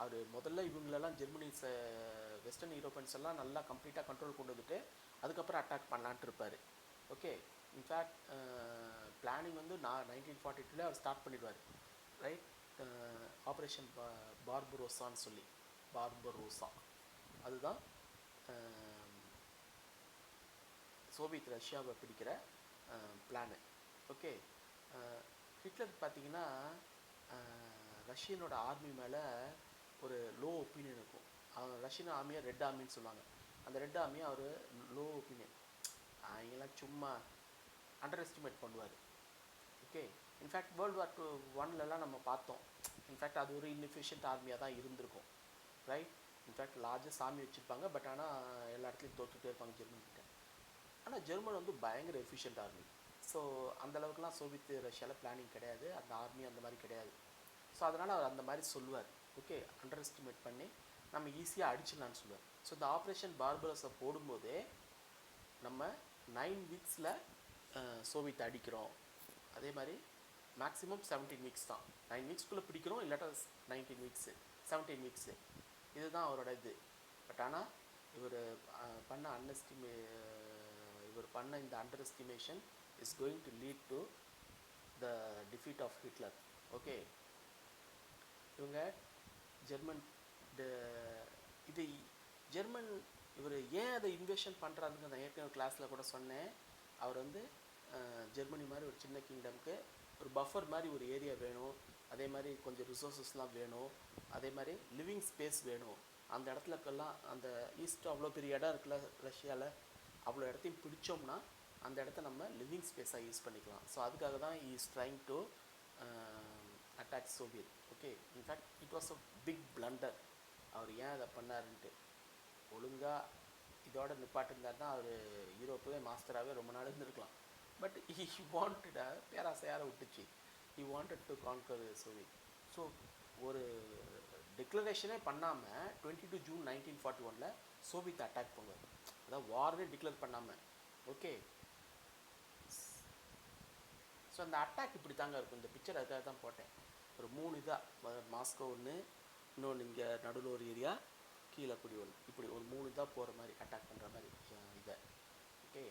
அவர் முதல்ல இவங்களெல்லாம் ஜெர்மனிஸ் வெஸ்டர்ன் யூரோப்பியன்ஸ் எல்லாம் நல்லா கம்ப்ளீட்டாக கண்ட்ரோல் கொண்டு வந்துட்டு அதுக்கப்புறம் அட்டாக் பண்ணலான்ட்டு இருப்பார். ஓகே, இன்ஃபேக்ட் பிளானிங் வந்து 1942 அவர் ஸ்டார்ட் பண்ணிடுவார். ரைட், ஆப்ரேஷன் பார்பரோசான்னு சொல்லி, பார்பரோசா அதுதான் சோவியத் ரஷ்யாவை பிடிக்கிற பிளானு. ஓகே, ஹிட்லர் பார்த்தீங்கன்னா ரஷ்யனோட ஆர்மி மேலே ஒரு லோ ஒப்பீனியன் இருக்கும். ரஷ்யன் ஆர்மியை ரெட் ஆர்மின்னு சொல்லுவாங்க. அந்த ரெட் ஆர்மியை அவர் லோ ஒப்பீனியன், அவங்கெல்லாம் சும்மா அண்டர் எஸ்டிமேட் பண்ணுவார். ஓகே, இன்ஃபேக்ட் வேர்ல்டு வார் 1லலாம் நம்ம பார்த்தோம். இன்ஃபேக்ட் அது ஒரு இன்எஃபிஷியன்ட் ஆர்மியாக தான் இருந்திருக்கும். ரைட், இன்ஃபேக்ட் லார்ஜஸ்ட் ஆர்மி வச்சுருப்பாங்க. பட் ஆனால் எல்லா இடத்துலையும் தோற்றுட்டே இருப்பாங்க ஜெர்மன்கிட்ட. ஆனால் ஜெர்மன் வந்து பயங்கர எஃபிஷியன்ட் ஆர்மி. ஸோ அந்தளவுக்குலாம் சோவியத் ரஷ்யாவில் பிளானிங் கிடையாது, அந்த ஆர்மி அந்த மாதிரி கிடையாது. ஸோ அதனால் அவர் அந்த மாதிரி சொல்லுவார். ஓகே, அண்டர் எஸ்டிமேட் பண்ணி நம்ம ஈஸியாக அடிச்சிடலான்னு சொல்லுவார். ஸோ இந்த ஆப்ரேஷன் பார்பரோஸை போடும்போதே நம்ம 9 வீக்ஸில் சோவியத்தை அடிக்கிறோம். அதே மாதிரி மேக்ஸிமம் 17 வீக்ஸ் தான், 9 வீக்ஸ்க்குள்ளே பிடிக்கிறோம், இல்லாட்டா 19 வீக்ஸு 17 வீக்ஸு, இதுதான் அவரோட இது. பட் ஆனால் இவர் பண்ண இந்த underestimation is going to lead to the defeat of Hitler. Okay, இவங்க ஜெர்மன் இது ஜெர்மன் இவர் ஏன் அதை இன்வெஷன் பண்ணுறாருன்னு நான் ஏற்கனவே கிளாஸில் கூட சொன்னேன். அவர் வந்து ஜெர்மனி மாதிரி ஒரு சின்ன கிங்டம்க்கு ஒரு பஃபர் மாதிரி ஒரு ஏரியா வேணும், அதே மாதிரி கொஞ்சம் ரிசோர்ஸஸ்லாம் வேணும், அதே மாதிரி லிவிங் ஸ்பேஸ் வேணும். அந்த இடத்துலக்கெல்லாம் அந்த ஈஸ்ட் அவ்வளோ பெரிய இடம் இருக்குல்ல ரஷ்யாவில், அவ்வளோ இடத்தையும் பிடிச்சோம்னா அந்த இடத்த நம்ம லிவிங் ஸ்பேஸாக யூஸ் பண்ணிக்கலாம். ஸோ அதுக்காக தான் is trying to attack Soviet. Okay, in fact it was a big blunder. அவர் ஏன் அதை பண்ணாருன்ட்டு ஒழுங்காக இதோட நிப்பாட்டிருந்தாருன்னா அவர் யூரோப்பவே மாஸ்டராகவே ரொம்ப நாள் இருந்திருக்கலாம். பட் ஹி வாண்டட், பேராசையார விட்டுச்சு, he wanted to conquer Soviet. So ஒரு டிக்ளரேஷனே பண்ணாமல் 22 ஜூன் 1941 சோவியத்தை அட்டாக் பண்ணுவார். அதான் வார்னே டிக்ளேர் பண்ணாமல். ஓகே, ஸோ அந்த அட்டாக் இப்படி தாங்க இருக்கும். இந்த பிக்சர் அதுக்காக தான் போட்டேன். ஒரு 3 இதாக, மாஸ்கோ ஒன்று, இன்னொன்று இங்கே நடுவில் ஒரு ஏரியா, கீழே குடி ஒன்று, இப்படி ஒரு 3 இதாக போகிற மாதிரி அட்டாக் பண்ணுற மாதிரி இதை. ஓகே,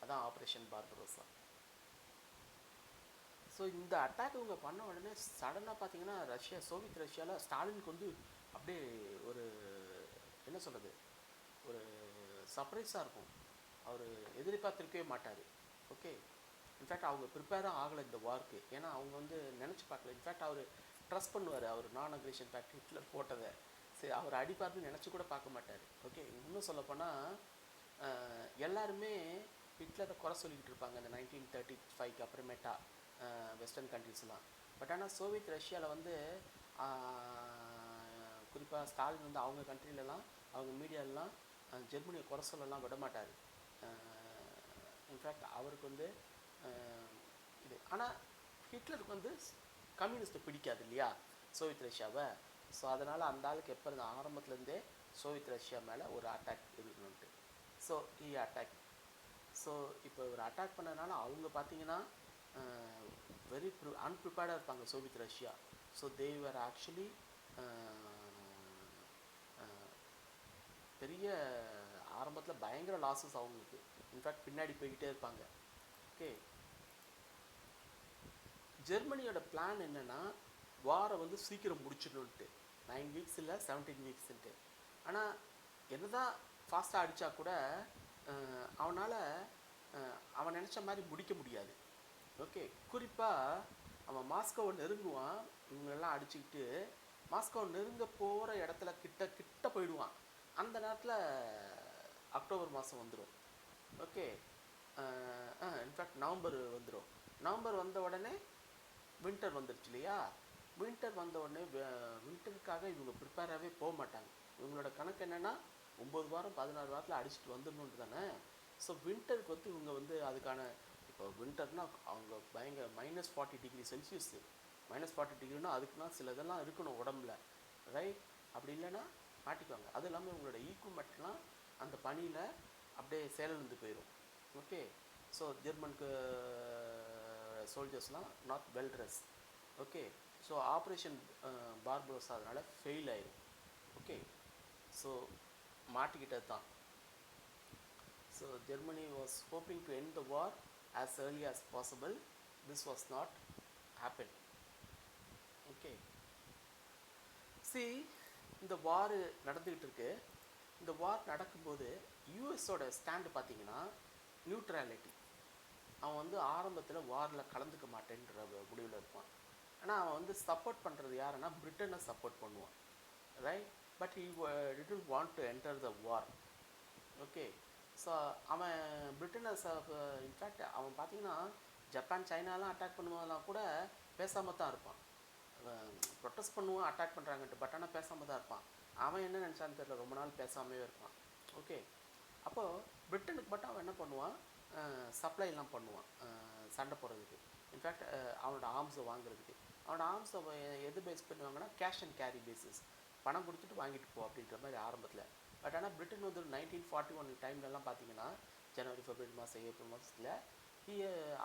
அதான் ஆப்ரேஷன் பார்பரோசா. ஸோ இந்த அட்டாக் இவங்க பண்ண உடனே சடனாக பார்த்தீங்கன்னா சோவியத் ரஷ்யாவில் ஸ்டாலினுக்கு வந்து அப்படியே ஒரு என்ன சொல்கிறது, ஒரு சர்ப்ரைஸாக இருக்கும். அவர் எதிர்பார்த்துருக்கவே மாட்டார். ஓகே, இன்ஃபேக்ட் அவங்க ப்ரிப்பேராக ஆகலை இந்த வார்க்கு. ஏன்னா அவங்க வந்து நினச்சி பார்க்கல. இன்ஃபேக்ட் அவர் ட்ரஸ்ட் பண்ணுவார், அவர் நான் அக்ரெஷன் பேக்ட் ஹிட்லர் போட்டதை. சரி, அவர் அடிப்பார்னு நினச்சி கூட பார்க்க மாட்டார். ஓகே, இன்னும் சொல்லப்போனால் எல்லாருமே ஹிட்லரை குறை சொல்லிக்கிட்டு இருப்பாங்க இந்த 1935 அப்புறமேட்டா வெஸ்டர்ன் கண்ட்ரிஸ்லாம். பட் ஆனால் சோவியத் ரஷ்யாவில் வந்து குறிப்பாக ஸ்டாலின் வந்து அவங்க கண்ட்ரிலலாம் அவங்க மீடியாலலாம் ஜெர்மனியை குறை சொல்லலாம் விட மாட்டார். இன்ஃபேக்ட் அவருக்கு வந்து இது, ஆனால் ஹிட்லருக்கு வந்து கம்யூனிஸ்ட்டை பிடிக்காது இல்லையா சோவியத் ரஷ்யாவை. ஸோ அதனால் அந்த ஆளுக்கு எப்போ இருந்த ஆரம்பத்துலேருந்தே சோவியத் ரஷ்யா மேலே ஒரு அட்டாக் இருக்கணுன்ட்டு. So attack. ஸோ இப்போ ஒரு அட்டாக் பண்ணதுனால அவங்க பார்த்தீங்கன்னா வெரி அன்ப்ரிப்பேர்டாக இருப்பாங்க Soviet Russia. So they were actually பெரிய ஆரம்பத்தில் பயங்கர லாஸஸ் அவங்களுக்கு. இன்ஃபேக்ட் பின்னாடி போய்கிட்டே இருப்பாங்க. ஓகே, ஜெர்மனியோட பிளான் என்னென்னா வாரை வந்து சீக்கிரம் முடிச்சிடணுன்ட்டு, 9 வீக்ஸ் இல்லை 17 வீக்ஸ்ன்ட்டு. ஆனால் என்னதான் ஃபாஸ்ட்டாக அடித்தா கூட அவன் நினச்ச மாதிரி முடிக்க முடியாது. ஓகே, குறிப்பாக அவன் மாஸ்கோவை நெருங்குவான், இவங்களெல்லாம் அடிச்சுக்கிட்டு மாஸ்கோவை நெருங்க போகிற இடத்துல கிட்ட போயிடுவான். அந்த நேரத்தில் அக்டோபர் மாதம் வந்துடும். ஓகே, இன்ஃபேக்ட் நவம்பர் வந்துடும். நவம்பர் வந்த உடனே வின்டர் வந்துடுச்சு இல்லையா. வின்டர் வந்த உடனே வின்டருக்காக இவங்க ப்ரிப்பேராகவே போக மாட்டாங்க. இவங்களோட கணக்கு என்னென்னா 9 வாரம் 16 வாரத்தில் அடிச்சுட்டு வந்துடணுன்ட்டு தானே. ஸோ வின்டருக்கு வந்து இவங்க வந்து அதுக்கான, இப்போ வின்டர்னால் அவங்க பயங்கர -40 டிகிரி செல்சியஸ், -40 டிகிரினா அதுக்குன்னா சில இதெல்லாம் இருக்கணும் உடம்புல, ரைட்? அப்படி இல்லைன்னா மாட்டிக்குவாங்க. அது இல்லாமல் இவங்களோட ஈக்குமெண்ட்லாம் அந்த பனியில் அப்படியே செயலிழந்து போயிடும். ஓகே. ஸோ ஜெர்மனுக்கு சோல்ஜர்ஸ்லாம் not well dressed. Okay. So operation Barbarossa அதனால் ஃபெயில் ஆயிடும். ஓகே. ஸோ மாட்டிக்கிட்டது தான். So Germany was hoping to end the war as early as possible. This was not happen. Okay. see, இந்த வார் நடந்துக்கிட்டு இருக்கு. இந்த வார் நடக்கும்போது யூஎஸோட ஸ்டாண்டு பார்த்தீங்கன்னா நியூட்ரலிட்டி. அவன் வந்து ஆரம்பத்தில் வாரில் கலந்துக்க மாட்டேன்ற முடிவில் இருப்பான். ஆனால் அவன் வந்து சப்போர்ட் பண்ணுறது யாருன்னா பிரிட்டனை சப்போர்ட் பண்ணுவான், right? But he didn't want to enter the war. Okay. So அவன் பிரிட்டனை இன்ஃபேக்ட் அவன் பார்த்தீங்கன்னா ஜப்பான் சைனாலாம் அட்டாக் பண்ணும்போதெல்லாம் கூட பேசாமல் தான் இருப்பான். ப்ரொட்டஸ்ட் பண்ணுவான் அட்டாக் பண்ணுறாங்கன்ட்டு, பட் ஆனால் பேசாமல் தான் இருப்பான். அவன் என்ன நினச்சான்னு தெரியல, ரொம்ப நாள் பேசாமே இருப்பான். ஓகே. அப்போது பிரிட்டனுக்கு மட்டும் அவன் என்ன பண்ணுவான், சப்ளைலாம் பண்ணுவான் சண்டை போடுறதுக்கு. இன்ஃபேக்ட் அவனோட ஆர்ம்ஸை வாங்குறதுக்கு. அவனோட ஆர்ம்ஸை எது பேஸ் பண்ணுவாங்கன்னா கேஷ் அண்ட் கேரி பேசிஸ், பணம் கொடுத்துட்டு வாங்கிட்டு போ அப்படின்ற மாதிரி ஆரம்பத்தில். பட் ஆனால் பிரிட்டன் வந்து 1941 டைம்லலாம் பார்த்தீங்கன்னா ஜனவரி ஃபெப்ரவரி மாதம் ஏப்ரல் மாதத்தில்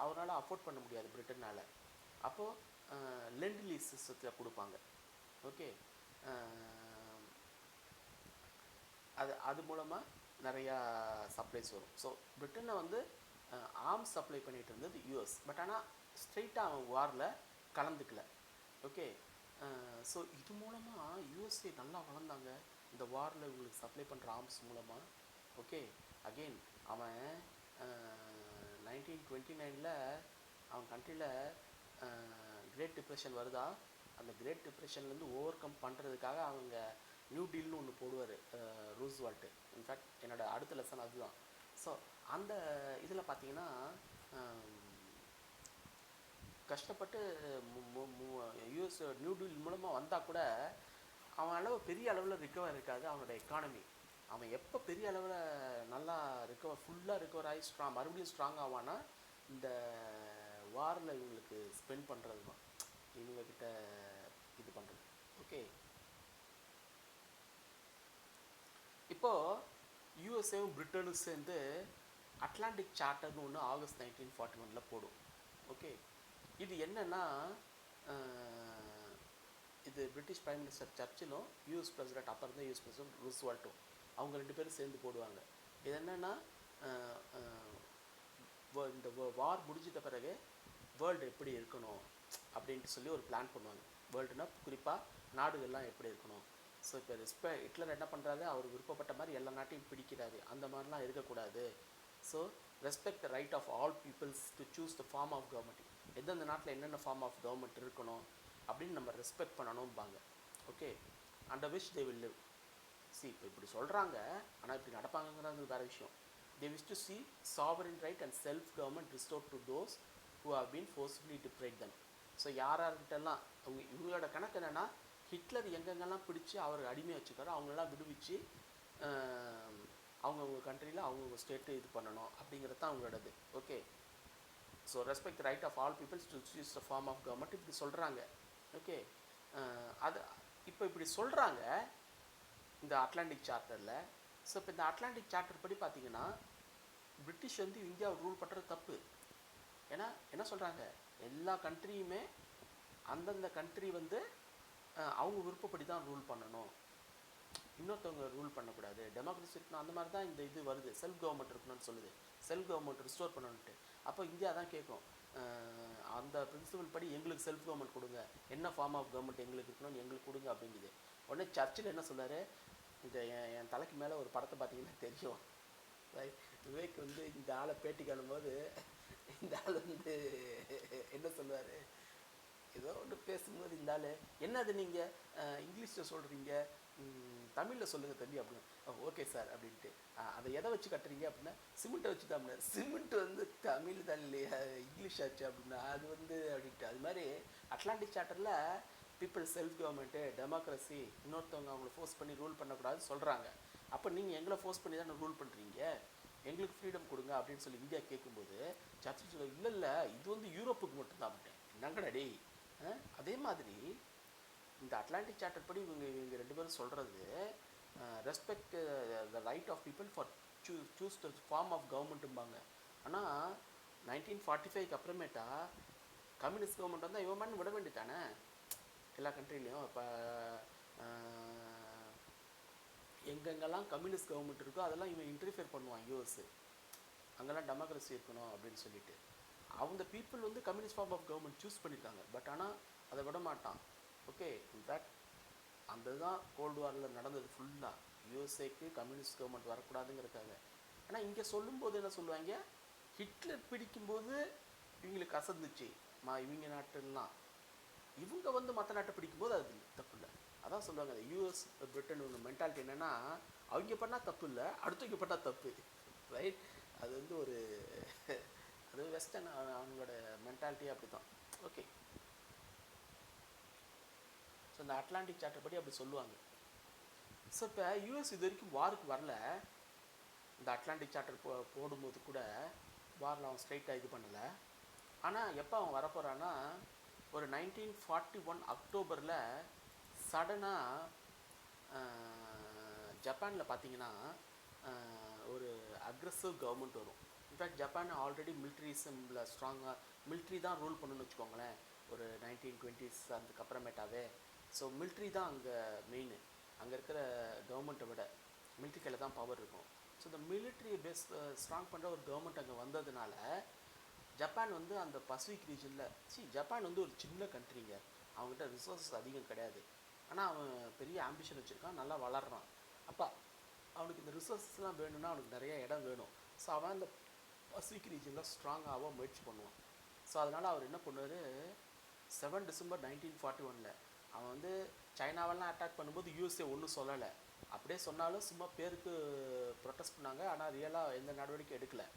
அவரால் அஃபோர்ட் பண்ண முடியாது பிரிட்டனால். அப்போது லெண்ட் லீஸ் சிஸ்டத்தில் கொடுப்பாங்க. ஓகே. அது மூலமாக நிறையா சப்ளைஸ் வரும். ஸோ பிரிட்டனை வந்து ஆர்ம்ஸ் சப்ளை பண்ணிகிட்டு இருந்தது யூஎஸ். பட் ஆனால் ஸ்ட்ரெயிட்டாக அவன் வாரில் கலந்துக்கல. ஓகே. ஸோ இது மூலமாக யூஎஸ்ஏ நல்லா வளர்ந்தாங்க இந்த வாரில் இவங்களுக்கு சப்ளை பண்ணுற ஆர்ம்ஸ் மூலமாக. ஓகே. அகெயின் அவன் 1929 அவன் கண்ட்ரியில் கிரேட் டிப்ரெஷன் வருதா. அந்த கிரேட் டிப்ரெஷன்லேருந்து ஓவர் கம் பண்ணுறதுக்காக அவங்க நியூ டீல்னு ஒன்று போடுவார் ரூஸ்வெல்ட். இன்ஃபேக்ட் என்னோட அடுத்த லெசன் அதுதான். ஸோ அந்த இதில் பார்த்தீங்கன்னா கஷ்டப்பட்டு யூஎஸ் நியூ டீல் மூலமாக வந்தால் கூட அவன் அளவு பெரிய அளவில் ரிக்கவர் இருக்காது அவனோட எக்கானமி. அவன் எப்போ பெரிய அளவில் நல்லா ஃபுல்லாக ரிக்கவர் ஆகி மறுபடியும் ஸ்ட்ராங் ஆவான்னா இந்த வாரில் இவங்களுக்கு ஸ்பெண்ட் பண்ணுறது தான், இவங்கக்கிட்ட இது பண்ணுறது. ஓகே. இப்போது யூஎஸ்ஏவும் பிரிட்டனும் சேர்ந்து அட்லாண்டிக் சார்ட்டர்னு ஒன்று ஆகஸ்ட் 1941 போடும். ஓகே. இது என்னென்னா இது பிரிட்டிஷ் பிரைம் மினிஸ்டர் சர்ச்சிலும் யூஎஸ் பிரசிடென்ட் அப்புறம் தான் யூஎஸ் பிரசிடென்ட் ரூஸ்வெல்ட்டும் அவங்க 2 பேரும் சேர்ந்து போடுவாங்க. இது என்னென்னா இந்த வார் முடிஞ்சிட்ட பிறகு வேர்ல்டு எப்படி இருக்கணும் அப்படின்ட்டு சொல்லி ஒரு பிளான் பண்ணுவாங்க. வேர்ல்டுனா குறிப்பாக நாடுகள்லாம் எப்படி இருக்கணும். ஸோ இப்போ ஹிட்லர் என்ன பண்ணுறாரு, அவர் விருப்பப்பட்ட மாதிரி எல்லா நாட்டையும் பிடிக்கிறாரு. அந்த மாதிரிலாம் இருக்கக்கூடாது. So respect the right of all peoples to choose the form of government. எந்தெந்த நாட்டில் என்னென்ன ஃபார்ம் ஆஃப் கவர்மெண்ட் இருக்கணும் அப்படின்னு நம்ம ரெஸ்பெக்ட் பண்ணணும்பாங்க. Okay. Under which they will live. இப்போ இப்படி சொல்கிறாங்க, ஆனால் இப்படி நடப்பாங்கங்கிறது வேறு விஷயம். They wish to see sovereign right and self government restore to those who have been forcefully deprived them. So யார்கிட்டலாம் இவங்களோட கணக்கு என்னென்னா ஹிட்லர் எங்கெங்கெல்லாம் பிடிச்சி அவர் அடிமை வச்சுக்காரோ அவங்களெல்லாம் விடுவிச்சு அவங்கவுங்க கண்ட்ரியில் அவங்கவுங்க ஸ்டேட்டு இது பண்ணணும் அப்படிங்கிறது தான் அவங்களோடது. Okay. So respect the right of all peoples to choose the form of government இப்படி சொல்கிறாங்க. ஓகே. அது இப்போ இப்படி சொல்கிறாங்க இந்த அட்லாண்டிக் சார்ட்டரில். ஸோ இப்போ இந்த அட்லாண்டிக் சார்ட்டர் படி பார்த்தீங்கன்னா பிரிட்டிஷ் வந்து இந்தியாவை ரூல் பண்ணுறது தப்பு. ஏன்னா என்ன சொல்கிறாங்க, எல்லா கண்ட்ரியுமே அந்தந்த கண்ட்ரி வந்து அவங்க விருப்பப்படி தான் ரூல் பண்ணணும், இன்னொருத்தவங்க ரூல் பண்ணக்கூடாது. டெமோக்ரஸி இருக்கணும். அந்த மாதிரி தான் இந்த இது வருது, செல்ஃப் கவர்மெண்ட் இருக்கணும்னு சொல்லுது. செல்ஃப் கவர்மெண்ட் ரிஸ்டோர் பண்ணணுன்ட்டு. அப்போ இந்தியா தான் கேட்கும், அந்த பிரின்சிபல் படி எங்களுக்கு செல்ஃப் கவர்மெண்ட் கொடுங்க, என்ன ஃபார்ம் ஆஃப் கவர்மெண்ட் எங்களுக்கு இருக்கணும்னு எங்களுக்கு கொடுங்க அப்படிங்குது. உடனே சர்ச்சில் என்ன சொல்கிறாரு, இந்த என் தலைக்கு மேலே ஒரு படத்தை பார்த்தீங்கன்னா தெரியும், விவேக் வந்து இந்த ஆளை பேட்டி காணும்போது இந்த ஆள் வந்து என்ன சொல்லுவார், ஏதோ ஒன்று பேசும்போது இந்த ஆள் என்னது நீங்கள் இங்கிலீஷில் சொல்கிறீங்க, தமிழில் சொல்லுங்கள் தம்பி அப்படின்னு. ஓகே சார் அப்படின்ட்டு. அதை எதை வச்சு கட்டுறீங்க அப்படின்னா சிமெண்ட்டை வச்சு தான் அப்படின்னா, சிமெண்ட் வந்து தமிழ் தான் இல்லையா இங்கிலீஷ் ஆச்சு அப்படின்னா அது வந்து அப்படின்ட்டு. அது மாதிரி அட்லாண்டிக் சார்ட்டரில் பீப்புள் செல்ஃப் கவர்மெண்ட்டு டெமோக்ரஸி, இன்னொருத்தவங்க அவங்கள ஃபோர்ஸ் பண்ணி ரூல் பண்ணக்கூடாதுன்னு சொல்கிறாங்க. அப்போ நீங்கள் எங்களை ஃபோர்ஸ் பண்ணி தானே ரூல் பண்ணுறீங்க, எங்களுக்கு ஃப்ரீடம் கொடுங்க அப்படின்னு சொல்லி இந்தியா கேட்கும்போது சர்ச்சில் சொல்ல இல்லை இல்லை இது வந்து யூரோப்புக்கு மட்டும்தான் அப்படின்ட்டு. என்னங்கடா டேய். அதே மாதிரி இந்த அட்லாண்டிக் சார்ட்டர் படி இவங்க 2 பேரும் சொல்கிறது respect the right of people for choose the form of கவர்மெண்ட்டும்பாங்க. ஆனால் 1945க்கு அப்புறமேட்டா கம்யூனிஸ்ட் கவர்மெண்ட் வந்து இவன் பண்ணி விட வேண்டியதானே எல்லா கண்ட்ரிலையும். இப்போ எங்கெங்கெல்லாம் கம்யூனிஸ்ட் கவர்மெண்ட் இருக்கோ அதெல்லாம் இவன் இன்டர்ஃபியர் பண்ணுவான் யூஎஸ். அங்கெல்லாம் டெமோக்ரஸி இருக்கணும் அப்படின்னு சொல்லிட்டு அவங்க பீப்புள் வந்து communist form of government choose பண்ணியிருக்காங்க. பட் ஆனால் அதை விட மாட்டான். ஓகே, இன்ஃபேக்ட் அந்த தான் கோல்டு வாரில் நடந்தது ஃபுல்லாக. யூஎஸ்ஏக்கு கம்யூனிஸ்ட் கவர்மெண்ட் வரக்கூடாதுங்கிறதுக்காக. ஆனால் இங்கே சொல்லும்போது என்ன சொல்லுவாங்க, ஹிட்லர் பிடிக்கும்போது இவங்களுக்கு அசந்துச்சு இவங்க நாட்டுலாம், இவங்க வந்து மற்ற நாட்டை பிடிக்கும்போது அது தப்பு இல்லை. அதான் சொல்லுவாங்க அந்த யூஎஸ் பிரிட்டன் ஒன்று மென்டாலிட்டி என்னென்னா, அவங்க பண்ணால் தப்பு இல்லை, அடுத்தவங்க பண்ணால் தப்பு, ரைட்? அது வந்து ஒரு அது வெஸ்டர்ன் அவங்களோட மென்டாலிட்டி அப்படி தான். ஓகே, ஸோ இந்த அட்லாண்டிக் சார்ட்டர் படி அப்படி சொல்லுவாங்க. ஸோ இப்போ யூஎஸ் இது வரைக்கும் வாருக்கு வரல. இந்த அட்லாண்டிக் சார்ட்டர் போடும்போது கூட வாரில் அவன் ஸ்ட்ரைட்டாக இது பண்ணலை. ஆனால் எப்போ அவன் வரப்போகிறான்னா ஒரு 1941 அக்டோபரில் சடனாக ஜப்பானில் பார்த்தீங்கன்னா ஒரு அக்ரெசிவ் கவர்மெண்ட் வரும். இன்ஃபேக்ட் ஜப்பான் ஆல்ரெடி மிலிட்ரிசமில் ஸ்ட்ராங்காக மிலிட்ரி தான் ரூல் பண்ணுன்னு வச்சுக்கோங்களேன் ஒரு 1920s அதுக்கப்புறமேட்டாவே. ஸோ மிலிட்ரி தான் அங்கே மெயின். அங்கே இருக்கிற கவர்மெண்ட்டை விட மிலிட்ரி கையில் தான் பவர் இருக்கும். ஸோ இந்த மிலிட்ரியை ஸ்ட்ராங் பண்ணுற ஒரு கவர்மெண்ட் அங்கே வந்ததுனால ஜப்பான் வந்து அந்த பசிபிக் ரீஜனில் ஜப்பான் வந்து ஒரு சின்ன கண்ட்ரிங்க, அவங்ககிட்ட ரிசோர்ஸஸ் அதிகம் கிடையாது. ஆனால் அவன் பெரிய ஆம்பிஷன் வச்சுருக்கான், நல்லா வளர்றான். அப்போ அவனுக்கு இந்த ரிசோர்ஸஸ்லாம் வேணும்னா அவனுக்கு நிறைய இடம் வேணும். ஸோ அவன் அந்த பசிபிக் ரீஜனில் ஸ்ட்ராங்காக முயற்சி பண்ணுவான். ஸோ அதனால் அவர் என்ன பண்ணுவார், 7 டிசம்பர் 1941 அவன் வந்து சைனாவெல்லாம் அட்டாக் பண்ணும்போது யூஎஸ்ஏ ஒன்றும் சொல்லலை. அப்படியே சொன்னாலும் சும்மா பேருக்கு ப்ரொட்டஸ்ட் பண்ணாங்க, ஆனால் ரியலாக எந்த நடவடிக்கை எடுக்கலை.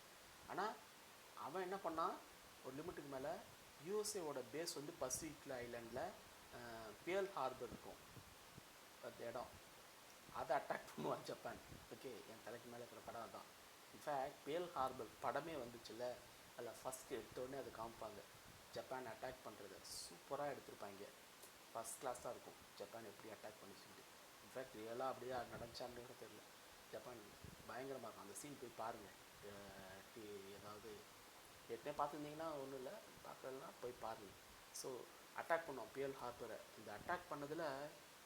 ஆனால் அவன் என்ன பண்ணான், ஒரு லிமிட்டுக்கு மேலே யூஎஸ்ஏவோட பேஸ் வந்து பசிபிக் ஐலாண்டில் பேர்ல் ஹார்பர் இருக்கும் அந்த இடம், அதை அட்டாக் பண்ணுவான் ஜப்பான். ஓகே, என் தலைக்கு மேலே இருக்கிற படம் தான். இன்ஃபேக்ட் பேர்ல் ஹார்பர் படமே வந்துச்சுல்ல, அதில் ஃபஸ்ட்டு எடுத்தோடனே அதை காமிப்பாங்க ஜப்பான் அட்டாக் பண்ணுறது. சூப்பராக எடுத்திருப்பாங்க, ஃபஸ்ட் கிளாஸாக இருக்கும் ஜப்பான் எப்படி அட்டாக் பண்ணிச்சுட்டு. இன்ஃபேக்ட் ரியலாக அப்படியே நடந்துச்சான்னு கூட தெரியல. ஜப்பான் பயங்கரமாக இருக்கும், அந்த சீன் போய் பாருங்கள். ஏதாவது ஏற்கனவே பார்த்துருந்தீங்கன்னா ஒன்றும் இல்லை, பார்க்கலன்னா போய் பாருங்கள். ஸோ அட்டாக் பண்ணோம் பேர்ல் ஹார்பரை. இந்த அட்டாக் பண்ணதில்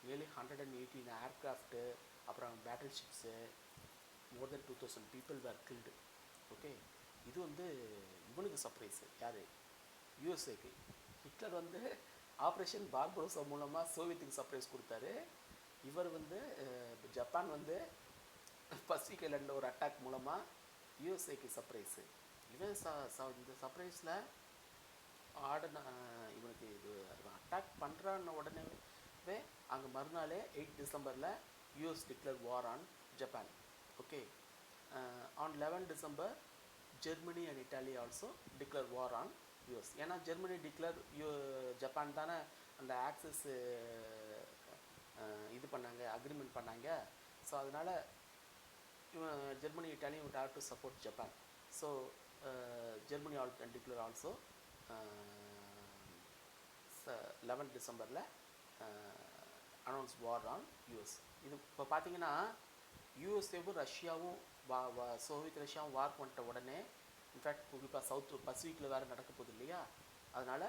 நியர்லி 118 ஏர்க்ராஃப்ட்டு, அப்புறம் battleships, more than 2000 people were killed. Okay, இது வந்து இவனுக்கு சர்ப்ரைஸு, யார், யூஎஸ்ஏக்கு. ஹிட்லர் வந்து ஆப்ரேஷன் பார்பரோசா மூலமாக சோவியத்துக்கு சர்ப்ரைஸ் கொடுத்தாரு. இவர் வந்து ஜப்பான் வந்து பசிபிக் ஐலாண்டில் ஒரு அட்டாக் மூலமாக யூஎஸ்ஏக்கு சர்ப்ரைஸு. இவன் இந்த சர்ப்ரைஸில் இவனுக்கு இது அட்டாக் பண்ணுறான்னு உடனேவே அங்கே மறுநாளே 8 டிசம்பரில் US declare war on Japan. Okay, on 11 December Germany and Italy also declare war on US. ஏன்னா ஜெர்மனி டிக்ளேர் ஜப்பான் தானே அந்த ஆக்சஸ் இது பண்ணாங்க, அக்ரிமெண்ட் பண்ணாங்க. ஸோ அதனால் இவன் Germany Italy would have to support Japan. So Germany declare also 11 டிசம்பரில் announce war on US. இது இப்போ பார்த்தீங்கன்னா யூஎஸ்ஏவும் ரஷ்யாவும் சோவியத் ரஷ்யாவும் வார் பண்ணிட்ட உடனே, இன்ஃபேக்ட் குறிப்பாக சவுத் பசிபிக்கில் வேறு நடக்க போகுது இல்லையா, அதனால்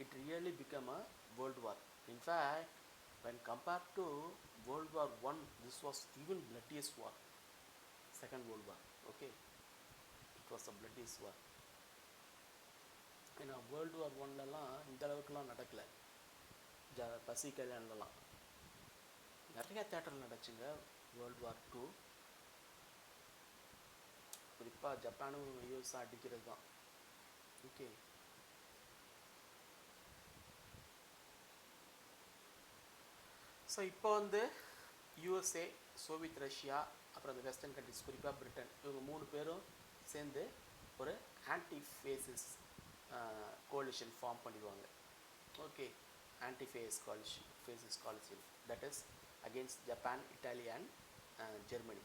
it really become a world war. In fact when compared to World War I, this was even bloodiest war, Second World War. Okay, it was a bloodiest war. ஏன்னா வேர்ல்டு வார் ஒன்லலாம் இந்த அளவுக்குலாம் நடக்கலை. பசிபிக் ஐலாண்ட்லலாம் நிறைய தேட்டரில் நடச்சுங்க. வேர்ல்டு வார் II குறிப்பாக ஜப்பானும் US அடிக்கிறது தான். ஓகே, ஸோ இப்போ வந்து யூஎஸ்ஏ, சோவியத் ரஷ்யா, அப்புறம் இந்த வெஸ்டர்ன் கண்ட்ரிஸ் குறிப்பாக பிரிட்டன், இவங்க 3 பேரும் சேர்ந்து ஒரு ஆன்டி ஃபேசிஸ் கோலிஷன் ஃபார்ம் பண்ணிடுவாங்க. Okay, anti ஃபேசிஸ் coalition that is against Japan, Italy and Germany.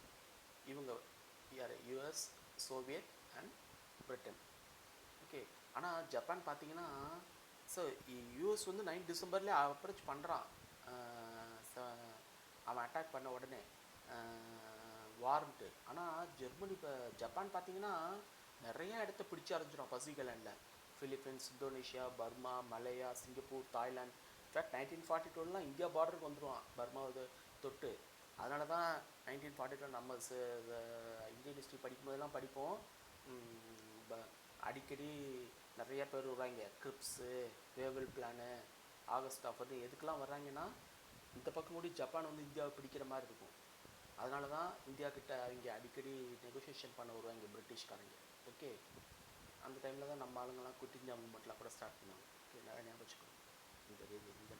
இவங்க யார், US, Soviet and Britain. Okay, ஆனால் ஜப்பான் பார்த்தீங்கன்னா, ஸோ யூஎஸ் வந்து 9 டிசம்பர்லேயே அப்ரோச் பண்ணுறான் அவன் அட்டாக் பண்ண உடனே வார்ன்ட்டு. ஆனால் ஜப்பான் பார்த்தீங்கன்னா நிறைய இடத்த பிடிச்சி அரைஞ்சிடும் பசிபிக் ஐலாண்டில். Philippines, Indonesia, Burma, Malaya, Singapore, Thailand. In fact 1942 India பார்டருக்கு வந்துடுவான் பர்மாவை தொட்டு. அதனால தான் 1942 நம்ம இந்தியன் ஹிஸ்ட்ரி படிக்கும்போதெல்லாம் படிப்போம். அடிக்கடி நிறைய பேர் வருவாங்க. Cripps, Wavell plan, August offer எதுக்கெல்லாம் வர்றாங்கன்னா இந்த பக்கம் கூடி ஜப்பான் வந்து இந்தியாவை பிடிக்கிற மாதிரி இருக்கும். அதனால தான் இந்தியா கிட்ட அவங்க அடிக்கடி நெகோசியேஷன் பண்ண வருவாங்க பிரிட்டிஷ்காரங்க. ஓகே, அந்த டைமில் தான் நம்ம ஆளுங்கள்லாம் குவிட் இந்தியா மூவ்மெண்ட்லாம் கூட ஸ்டார்ட் பண்ணுவாங்க. ஓகே, நிறைய ஞாபகம் வச்சுக்கணும் இந்த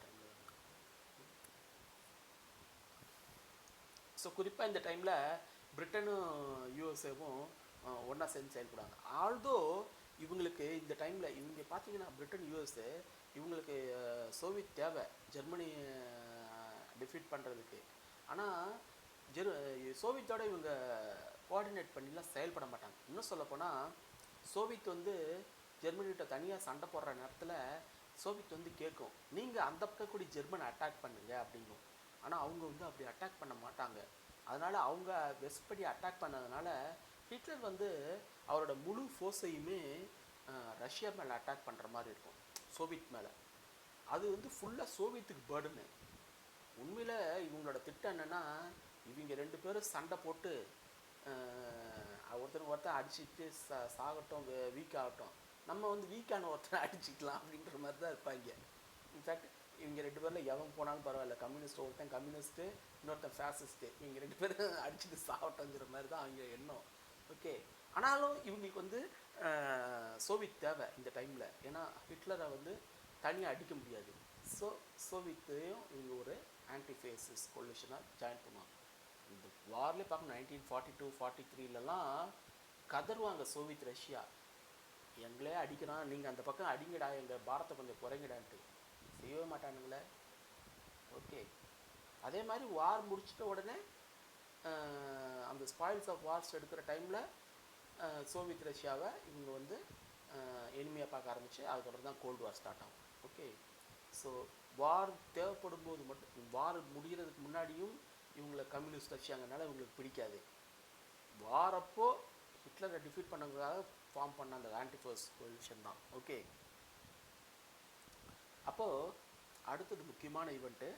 டைமில் தான். ஸோ குறிப்பாக இந்த டைமில் பிரிட்டனும் யூஎஸ்ஏவும் ஒன்றா சேர்ந்து செயல்படுவாங்க. ஆல்தோ இவங்களுக்கு இந்த டைமில் இவங்க பார்த்தீங்கன்னா பிரிட்டன் யூஎஸ்ஏ இவங்களுக்கு சோவியத் தேவை ஜெர்மனி டிஃபீட் பண்ணுறதுக்கு. ஆனால் சோவியத்தோட இவங்க கோஆர்டினேட் பண்ணிலாம் செயல்பட மாட்டாங்க. இன்னும் சொல்லப்போனால் சோவியத் வந்து ஜெர்மனிகிட்ட தனியாக சண்டை போடுற நேரத்தில் சோவியத் வந்து கேட்கும், நீங்கள் அந்த பக்கம் கூடி ஜெர்மனை அட்டாக் பண்ணுங்க அப்படிங்கும். ஆனால் அவங்க வந்து அப்படி அட்டாக் பண்ண மாட்டாங்க. அதனால் அவங்க வெஸ்ட்படி அட்டாக் பண்ணதுனால ஹிட்லர் வந்து அவரோட முழு ஃபோர்ஸையுமே ரஷ்யா மேலே அட்டாக் பண்ணுற மாதிரி இருக்கும், சோவியத் மேலே. அது வந்து ஃபுல்லாக சோவியத்துக்கு பேர்டுன்னு. உண்மையில் இவங்களோட திட்டம் என்னென்னா, இவங்க 2 பேரும் சண்டை போட்டு ஒருத்தர் அடிச்சுட்டு சாகட்டும், வீக் ஆகட்டும், நம்ம வந்து வீக்கான ஒருத்தரை அடிச்சுக்கலாம் அப்படின்ற மாதிரி தான் இருப்பாங்க. இன்ஃபேக்ட் இவங்க 2 பேரில் எவன் போனாலும் பரவாயில்ல, கம்யூனிஸ்ட் ஒருத்தன் கம்யூனிஸ்ட்டு, இன்னொருத்தன் ஃபேசிஸ்ட்டு, இவங்க 2 பேரும் அடிச்சுட்டு சாகட்டோங்கிற மாதிரி தான் அவங்க எண்ணம். ஓகே, ஆனாலும் இவங்களுக்கு வந்து சோவியத் தேவை இந்த டைமில். ஏன்னா ஹிட்லரை வந்து தனியாக அடிக்க முடியாது. ஸோ சோவியத்தையும் இவங்க ஒரு ஆன்டி ஃபேசிஸ்ட் கொலிஷனாக ஜாயின் பண்ணுவாங்க. இந்த வார்லேயே பார்க்கணும் 1942-43லலாம் கதறுவாங்க சோவியத் ரஷ்யா, எங்களே அடிக்கிறான், நீங்கள் அந்த பக்கம் அடிங்கடா, எங்கள் பாரத்தை கொஞ்சம் குறைங்கடான்ட்டு. செய்யவே மாட்டானுங்களே. ஓகே, அதே மாதிரி வார் முடிச்சிட்ட உடனே அந்த ஸ்பாயில்ஸ் ஆஃப் வார்ஸ் எடுக்கிற டைமில் சோவியத் ரஷ்யாவை இவங்க வந்து எனிமையாக பார்க்க ஆரம்பித்து அதுக்கப்புறம் தான் கோல்டு வார் ஸ்டார்ட் ஆகும். ஓகே, ஸோ வார் தேவைப்படும் போது மட்டும், வார் முடிகிறதுக்கு முன்னாடியும் இவங்களை கம்யூனிஸ்ட் ரஷ்யாங்கனால இவங்களுக்கு பிடிக்காது. வாரப்போ ஹிட்லரை டிஃபீட் பண்ணதுக்காக ஃபார்ம் பண்ண அந்த ஆன்டி ஃபோர்ஸ் கொலிஷன் தான். ஓகே, அப்போது அடுத்தது முக்கியமான ஈவெண்ட்டு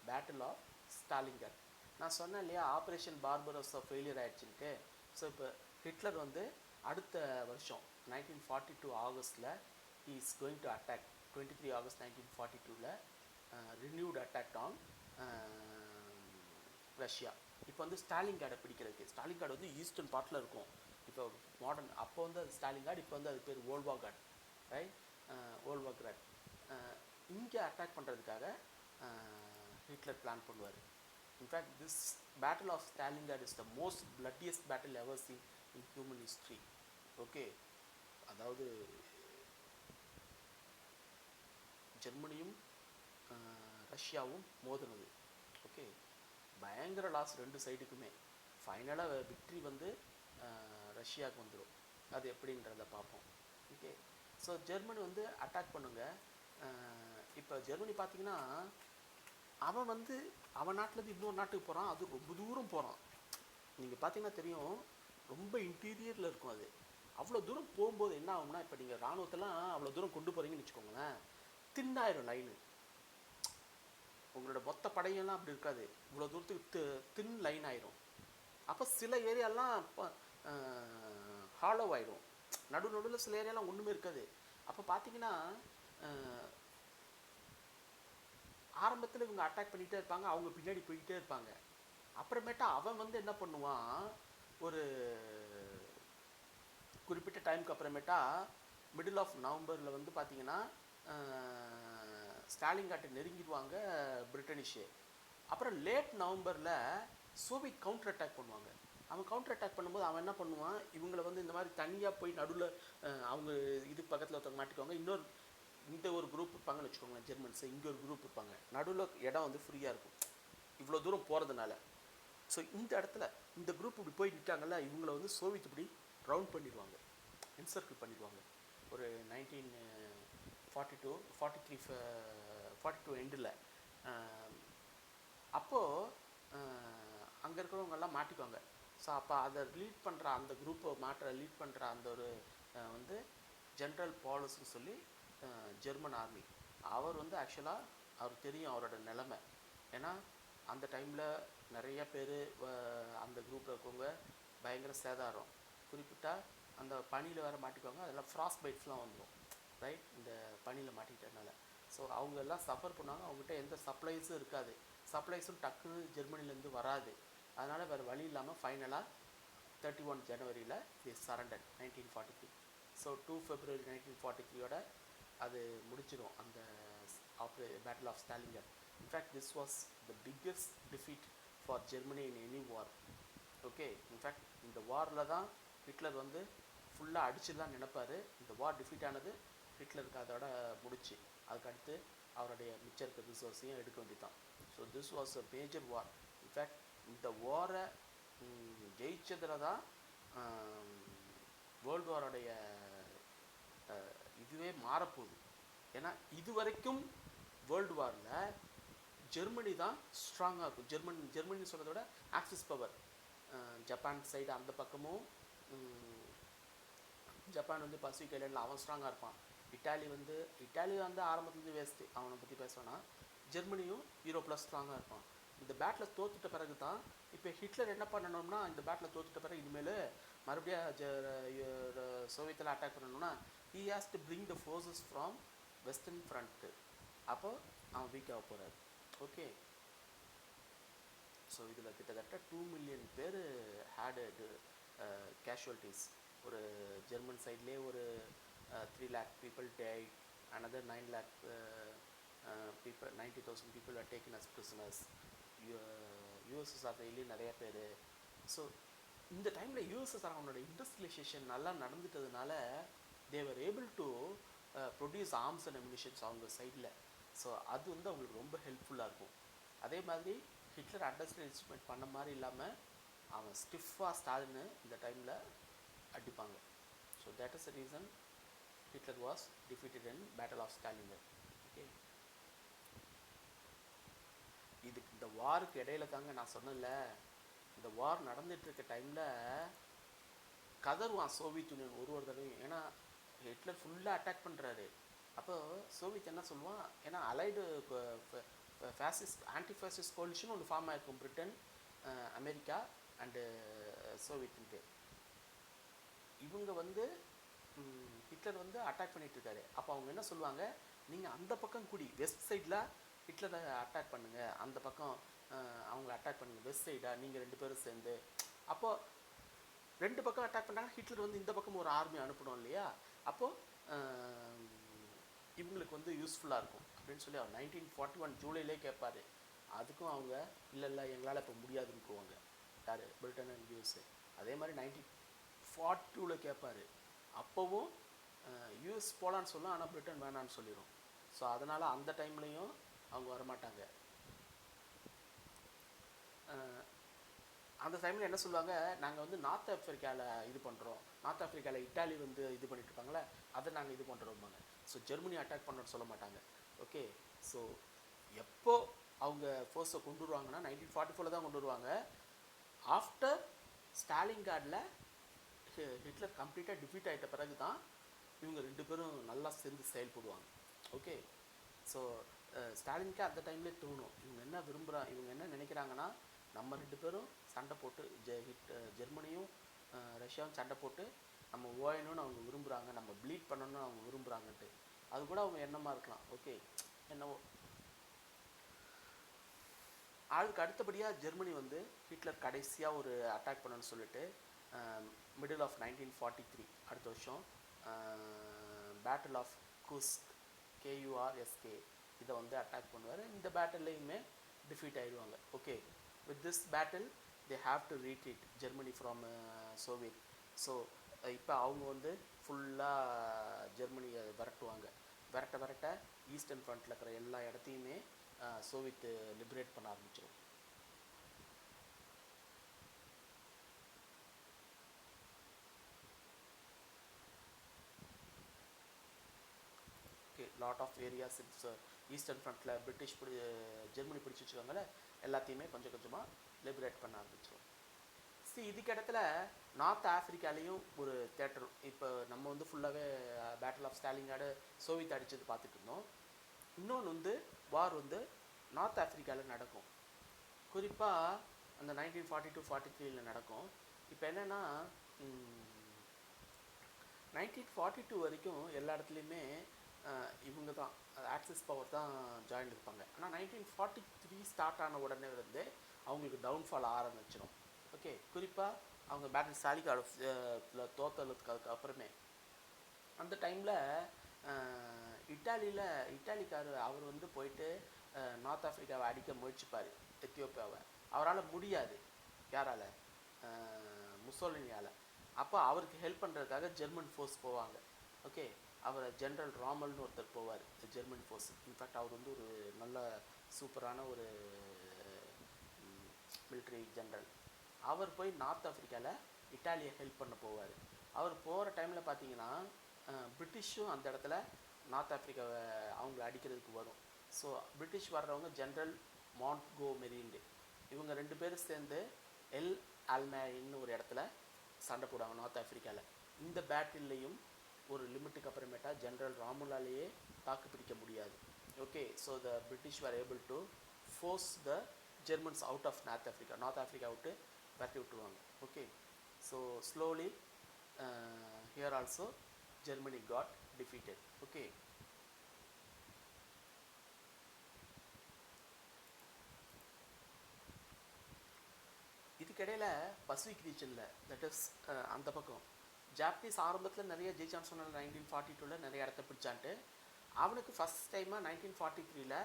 பேட்டில் ஆஃப் ஸ்டாலின்கிராட். நான் சொன்னேன் இல்லையா, ஆப்ரேஷன் பார்பரோஸா ஃபெயிலியர் ஆகிடுச்சுன்ட்டு. ஸோ இப்போ ஹிட்லர் வந்து அடுத்த வருஷம் 1942 ஆகஸ்டில் he is going to attack. 23 August 1942 renewed attack on Russia. இப்போ வந்து ஸ்டாலின்கிராடை பிடிக்கிறதுக்கு, ஸ்டாலின்கிராட் வந்து ஈஸ்டர்ன் பார்ட்டில் இருக்கும். இப்போ மாடர்ன், அப்போ வந்து அது ஸ்டாலின்கிராட், இப்போ வந்து அது பேர் வோல்வாகார்ட், ரைட், வோல்வாகிராட். இங்கே அட்டாக் பண்ணுறதுக்காக ஹிட்லர் பிளான் பண்ணுவார். In fact this battle of Stalingrad is the most bloodiest battle ever seen in human history. Okay, அதாவது ஜெர்மனியும் ரஷ்யாவும் மோதினது. ஓகே, பயங்கர லாஸ் 2 சைடுக்குமே. ஃபைனலாக விக்ட்ரி வந்து ரஷ்யாவுக்கு வந்துடும். அது எப்படின்றத பார்ப்போம். ஓகே, ஸோ ஜெர்மனி வந்து அட்டாக் பண்ணுங்க. இப்போ ஜெர்மனி பார்த்தீங்கன்னா அவன் வந்து அவன் நாட்டிலேருந்து இன்னொரு நாட்டுக்கு போகிறான், அது ரொம்ப தூரம் போகிறான். நீங்கள் பார்த்தீங்கன்னா தெரியும், ரொம்ப இன்டீரியரில் இருக்கும் அது. அவ்வளோ தூரம் போகும்போது என்ன ஆகும்னா, இப்போ நீங்கள் இராணுவத்தெல்லாம் அவ்வளோ தூரம் கொண்டு போகிறீங்கன்னு வச்சுக்கோங்களேன், தின்னாயிரும் லைனு. உங்களோட மொத்த படையெல்லாம் அப்படி இருக்காது, இவ்வளோ தூரத்துக்கு தின் லைன் ஆயிரும். அப்போ சில ஏரியாலாம் ஹாலோ ஆயிடும், நடுவில் சில ஏரியாலாம் ஒன்றுமே இருக்காது. அப்போ பார்த்தீங்கன்னா ஆரம்பத்தில் இவங்க அட்டாக் பண்ணிகிட்டே இருப்பாங்க, அவங்க பின்னாடி போய்கிட்டே இருப்பாங்க. அப்புறமேட்டா அவன் வந்து என்ன பண்ணுவான், ஒரு குறிப்பிட்ட டைமுக்கு அப்புறமேட்டா மிடில் ஆஃப் நவம்பரில் வந்து பார்த்தீங்கன்னா ஸ்டாலின்கிராட்டை நெருங்கிடுவாங்க பிரிட்டனிஷு. அப்புறம் லேட் நவம்பரில் சோவியத் கவுண்டர் அட்டாக் பண்ணுவாங்க. அவன் கவுண்டர் அட்டாக் பண்ணும்போது அவன் என்ன பண்ணுவான், இவங்களை வந்து இந்த மாதிரி தனியாக போய் நடுவில் அவங்க இது பக்கத்தில் ஒருத்தவங்க மாட்டிக்குவாங்க, இன்னொரு இந்த ஒரு குரூப் இருப்பாங்கன்னு வச்சுக்கோங்களேன் ஜெர்மன்ஸு, இங்கே ஒரு குரூப் இருப்பாங்க, நடுவில் இடம் வந்து ஃப்ரீயாக இருக்கும் இவ்வளோ தூரம் போகிறதுனால. ஸோ இந்த இடத்துல இந்த குரூப் இப்படி போய் நிற்காங்கல்ல, இவங்களை வந்து சோவியத் இப்படி ரவுண்ட் பண்ணிடுவாங்க, என்சர்க்கிள் பண்ணிடுவாங்க. ஒரு 1942 42 எண்டில். அப்போது அங்கே இருக்கிறவங்கெல்லாம் மாட்டிக்குவாங்க. ஸோ அப்போ அதை லீட் பண்ணுற அந்த குரூப்பை லீட் பண்ணுற அந்த ஒரு வந்து ஜென்ரல் பாலஸ்ன்னு சொல்லி ஜெர்மன் ஆர்மி. அவர் வந்து ஆக்சுவலாக அவருக்கு தெரியும் அவரோட நிலைமை. ஏன்னா அந்த டைமில் நிறைய பேர் அந்த குரூப்பில் இருக்கவங்க பயங்கர சேதாரம். குறிப்பிட்டா அந்த பனியில் வேறு மாட்டிக்குவாங்க, அதெல்லாம் ஃப்ராஸ்ட் பைட்ஸ்லாம் வந்துடும் ரைட், இந்த பனியில் மாட்டிக்கிட்டதுனால. ஸோ அவங்க எல்லாம் சஃபர் பண்ணுவாங்க. அவங்ககிட்ட எந்த சப்ளைஸும் இருக்காது, சப்ளைஸும் டக்குன்னு ஜெர்மனிலேருந்து வராது. அதனால் வேறு வழி இல்லாமல் ஃபைனலாக 31 ஜனவரியில் தி சரண்டர் 1943. ஸோ 2 February 1943 அது முடிச்சிடும் அந்த battle of Stalingrad. In fact this was the biggest defeat for Germany in any war. Okay, in fact இந்த வாரில் தான் ஹிட்லர் வந்து ஃபுல்லாக அடிச்சுலாம் நினைப்பார். இந்த வார் டிஃபீட் ஆனது ஹிட்லருக்கு அதோட முடிச்சு. அதுக்கடுத்து அவருடைய மிச்சம் இருக்க ரிசோர்ஸையும் எடுக்க வேண்டியதான். So this was a major war. In fact இந்த வாரை ஜெயிச்சதில் தான் வேர்ல்டு வாரோடைய இதுவே மாறப்போகுது. ஏன்னா இது வரைக்கும் வேர்ல்டு வாரில் ஜெர்மனி தான் ஸ்ட்ராங்காக இருக்கும். ஜெர்மனின்னு சொல்கிறத விட ஆக்சிஸ் பவர், ஜப்பான் சைடு அந்த பக்கமும், ஜப்பான் வந்து பசிபிக் ஐலண்டில் அவன் ஸ்ட்ராங்காக இருப்பான். இட்டாலி வந்து ஆரம்பத்துலேருந்து வேஸ்ட்டு, அவனை பற்றி பேசணும்னா. ஜெர்மனியும் யூரோப்பில் ஸ்ட்ராங்காக இருப்பான். இந்த பேட்டில் தோத்துட்ட பிறகு தான் இப்போ ஹிட்லர் என்ன பண்ணணும்னா, இந்த பேட்டில் தோத்துட்ட பிறகு இனிமேல் மறுபடியும் சோவியத்தில் அட்டாக் பண்ணணும்னா he has to bring the forces from western front. அப்போ அவன் வீக்காக போகிறார். ஓகே, ஸோ இதில் கிட்டத்தட்ட 2 million பேர் ஹேடு கேஷுவல்ட்டிஸ். ஒரு ஜெர்மன் சைட்லேயே ஒரு 3 lakh people died, another 9 lakh people, 90,000 people were taken as prisoners. யூஎஸ்எஸ்ஆர்லேயே நிறைய பேர். ஸோ இந்த டைமில் யூஎஸ்எஸ்ஆர் அவனோட இண்டஸ்ட்ரியலைசேஷன் நல்லா நடந்துட்டதுனால they were able to produce arms and ammunitions அவங்க சைடில். ஸோ அது வந்து அவங்களுக்கு ரொம்ப ஹெல்ப்ஃபுல்லாக இருக்கும். அதே மாதிரி ஹிட்லர் இன்வெஸ்ட்மெண்ட் பண்ண மாதிரி இல்லாமல் அவன் ஸ்டிஃபாக ஸ்டாலின்னு இந்த டைமில் அடிப்பாங்க. So that is the reason Hitler was defeated in battle of Stalingrad. Okay, இதுக்கு இந்த வாருக்கு இடையில தாங்க நான் சொன்னேன்ல, இந்த வார் நடந்துட்டு இருக்க டைமில் கதறுவான் சோவியத் யூனியன் ஒரு தடவையும். ஏன்னா ஹிட்லர் ஃபுல்லாக அட்டாக் பண்ணுறாரு. அப்போ சோவியத் என்ன சொல்லுவான், ஏன்னா allied fascist anti fascist coalition ஒன்று ஃபார்ம் ஆகிருக்கும், பிரிட்டன், அமெரிக்கா அண்டு சோவியத்துன்ட்டு. இவங்க வந்து ஹிட்லர் வந்து அட்டாக் பண்ணிகிட்ருக்காரு. அப்போ அவங்க என்ன சொல்லுவாங்க, நீங்கள் அந்த பக்கம் கூடி வெஸ்ட் சைடில் ஹிட்லரை அட்டாக் பண்ணுங்கள், அந்த பக்கம் அவங்கள அட்டாக் பண்ணுங்கள், வெஸ்ட் சைடாக நீங்கள் 2 பேரும் சேர்ந்து. அப்போது 2 பக்கம் அட்டாக் பண்ணாங்க. ஹிட்லர் வந்து இந்த பக்கம் ஒரு ஆர்மி அனுப்பணும் இல்லையா, அப்போது இவங்களுக்கு வந்து யூஸ்ஃபுல்லாக இருக்கும் அப்படின்னு சொல்லி அவர் 1941 ஜூலையிலே கேட்பார். அதுக்கும் அவங்க இல்லை எங்களால் இப்போ முடியாதுன்னு போவாங்க, யார், பிரிட்டன் அண்ட் யூஎஸ்ஏ. அதே மாதிரி 1942 கேட்பார். அப்போவும் யூஎஸ் போகலான்னு சொல்லும், ஆனால் பிரிட்டன் வேணான்னு சொல்லிடும். ஸோ அதனால் அந்த டைம்லேயும் அவங்க வரமாட்டாங்க. அந்த டைமில் என்ன சொல்லுவாங்க, நாங்கள் வந்து நார்த் ஆஃப்ரிக்காவில் இது பண்ணுறோம், நார்த் ஆஃப்ரிக்காவில் இட்டாலி வந்து இது பண்ணிட்டு இருப்பாங்களே அதை நாங்கள் இது பண்ணுறோம்பாங்க. ஸோ ஜெர்மனி அட்டாக் பண்ணுறோன்னு சொல்ல மாட்டாங்க. ஓகே, ஸோ எப்போ அவங்க ஃபோர்ஸை கொண்டு வருவாங்கன்னா 1944 தான் கொண்டு வருவாங்க. ஆஃப்டர் ஸ்டாலின்கிராடில் ஹிட்லர் கம்ப்ளீட்டாக டிஃபீட் ஆகிட்ட பிறகு தான் இவங்க 2 பேரும் நல்லா சேர்ந்து செயல்படுவாங்க. ஓகே, ஸோ ஸ்டாலினுக்கு அந்த டைம்லேயே தோணும், இவங்க என்ன நினைக்கிறாங்கன்னா, நம்ம 2 பேரும் சண்டை போட்டு ஜெர்மனியும் ரஷ்யாவும் சண்டை போட்டு நம்ம ஓயணும்னு அவங்க விரும்புகிறாங்க, நம்ம ப்ளீட் பண்ணணும்னு அவங்க விரும்புகிறாங்கன்ட்டு. அது கூட அவங்க எண்ணமாக இருக்கலாம். ஓகே, என்னவோ. அதுக்கு அடுத்தபடியாக ஜெர்மனி வந்து ஹிட்லர் கடைசியாக ஒரு அட்டாக் பண்ணணும்னு சொல்லிட்டு மிடில் ஆஃப் 1943 அடுத்த வருஷம் பேட்டில் ஆஃப் குஸ்க், KURSK, இதை வந்து அட்டாக் பண்ணுவார். இந்த பேட்டில்லையுமே டிஃபீட் ஆகிடுவாங்க. Okay, with this battle they have to retreat Germany from Soviet. So இப்போ அவங்க வந்து ஃபுல்லாக ஜெர்மனியை விரட்ட ஈஸ்டர்ன் ஃப்ரண்ட்டில் இருக்கிற எல்லா இடத்தையுமே சோவியத் லிபரேட் பண்ண ஆரம்பிச்சிடும். Okay, lot of areas eastern ஃப்ரண்ட்டில் ஜெர்மனி பிடிச்சி வச்சுருக்காங்களே எல்லாத்தையுமே கொஞ்சம் கொஞ்சமாக லிபரேட் பண்ண ஆரம்பிச்சிடும். இதுக்கு இடத்துல நார்த் ஆஃப்ரிக்காலேயும் ஒரு தேட்டர், இப்போ நம்ம வந்து ஃபுல்லாகவே பேட்டில் ஆஃப் ஸ்டாலிங்கார்டு சோவியத் அடித்தது பார்த்துட்டு இருந்தோம். இன்னொன்று வந்து வார் வந்து நார்த் ஆஃப்ரிக்காவில் நடக்கும், குறிப்பாக அந்த 1942-43 நடக்கும். இப்போ என்னென்னா 1942 வரைக்கும் எல்லா இடத்துலையுமே இவங்க தான் ஆக்சிஸ் பவர் தான் ஜாயின் இருப்பாங்க. ஆனால் 1943 ஸ்டார்ட் ஆன உடனே வந்து அவங்களுக்கு டவுன்ஃபால் ஆரம்பிச்சிடும். ஓகே, குறிப்பாக அவங்க பேட்டில் ஸ்டாலிங்கார்டில் தோத்தலுக்கு அப்புறமே அந்த டைமில் இட்டாலிக்கார் அவர் வந்து போயிட்டு நார்த் ஆஃப்ரிக்காவை அடிக்க முயற்சிப்பார், எத்தியோப்பியாவை. அவரால் முடியாது. யாரால்? முசோலினியால். அப்போ அவருக்கு ஹெல்ப் பண்ணுறதுக்காக ஜெர்மன் ஃபோர்ஸ் போவாங்க. ஓகே, அவர் ஜென்ரல் ராமல்னு ஒருத்தர் போவார், ஜெர்மன் ஃபோர்ஸ். இன்ஃபேக்ட் அவர் வந்து ஒரு நல்ல சூப்பரான ஒரு மிலிட்ரி ஜென்ரல். அவர் போய் நார்த் ஆஃப்ரிக்காவில் இட்டாலியை ஹெல்ப் பண்ண போவார். அவர் போகிற டைமில் பார்த்தீங்கன்னா பிரிட்டிஷும் அந்த இடத்துல நார்த் ஆஃப்ரிக்காவை அவங்கள அடிக்கிறதுக்கு வரும். ஸோ பிரிட்டிஷ் வர்றவங்க ஜென்ரல் மாண்ட்கோமெரிண்டு, இவங்க 2 பேரும் சேர்ந்து எல் ஆல்மேயின்னு ஒரு இடத்துல சண்டை போடுவாங்க நார்த் ஆஃப்ரிக்காவில். இந்த பேட்டில்லையும் ஒரு லிமிட்டுக்கு அப்புறமேட்டா ஜென்ரல் ராமுலாலேயே தாக்கு பிடிக்க முடியாது. Okay, so the British were able to force the Germans out of North Africa விட்டு விரட்டி விட்டுருவாங்க. Okay, so slowly here also Germany got defeated. Okay, இதுக்கிடையில் பசிபிக் ரீஜனில், தட் இஸ் அந்த பக்கம் ஜாப்பனீஸ் ஆரம்பத்தில் நிறைய ஜெயிச்சான்னு சொன்னால் 1942 நிறைய இடத்த பிடிச்சான்ட்டு. அவனுக்கு ஃபஸ்ட் டைமாக 1943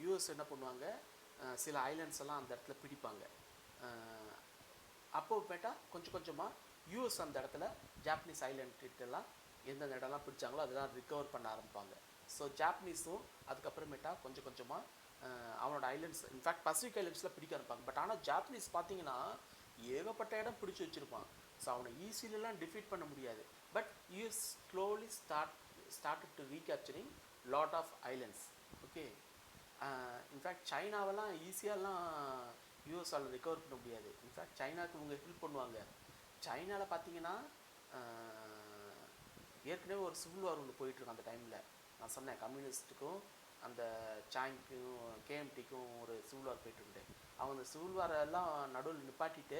யூஎஸ் என்ன பண்ணுவாங்க, சில ஐலண்ட்ஸ் எல்லாம் அந்த இடத்துல பிடிப்பாங்க. அப்போது போய்ட்டா கொஞ்சம் கொஞ்சமாக யூஎஸ் அந்த இடத்துல ஜாப்பனீஸ் ஐலண்ட்லாம் எந்தெந்த இடம்லாம் பிடிச்சாங்களோ அதெல்லாம் ரிகவர் பண்ண ஆரம்பிப்பாங்க. ஸோ ஜாப்பனீஸும் அதுக்கப்புறமேட்டா கொஞ்சம் கொஞ்சமாக அவனோட ஐலண்ட்ஸ், இன்ஃபேக்ட் பசிபிக் ஐலண்ட்ஸில் பிடிக்க ஆரம்பிப்பாங்க. பட் ஆனால் ஜாப்பனீஸ் பார்த்தீங்கன்னா ஏகப்பட்ட இடம் பிடிச்சி வச்சுருப்பான். ஸோ அவனை ஈஸிலெலாம் டிஃபீட் பண்ண முடியாது. But US slowly started to recapturing lot of islands. Okay, in fact சைனாவெல்லாம் ஈஸியாலாம் யூஎஸ்ஆல் ரிகவர் பண்ண முடியாது. இன்ஃபேக்ட் சைனாவுக்கு இவங்க ஹெல்ப் பண்ணுவாங்க. சைனாவில் பார்த்தீங்கன்னா ஏற்கனவே ஒரு சிவில் வார் ஒன்று போயிட்டுருக்கும் அந்த டைமில். நான் சொன்னேன் கம்யூனிஸ்ட்டுக்கும் அந்த சாங்க்கும் கேஎம்டிக்கும் ஒரு சிவில் வார் போயிட்டுருக்குது. அவங்க அந்த சிவில் வாரெல்லாம் நடுவில் நிப்பாட்டிட்டு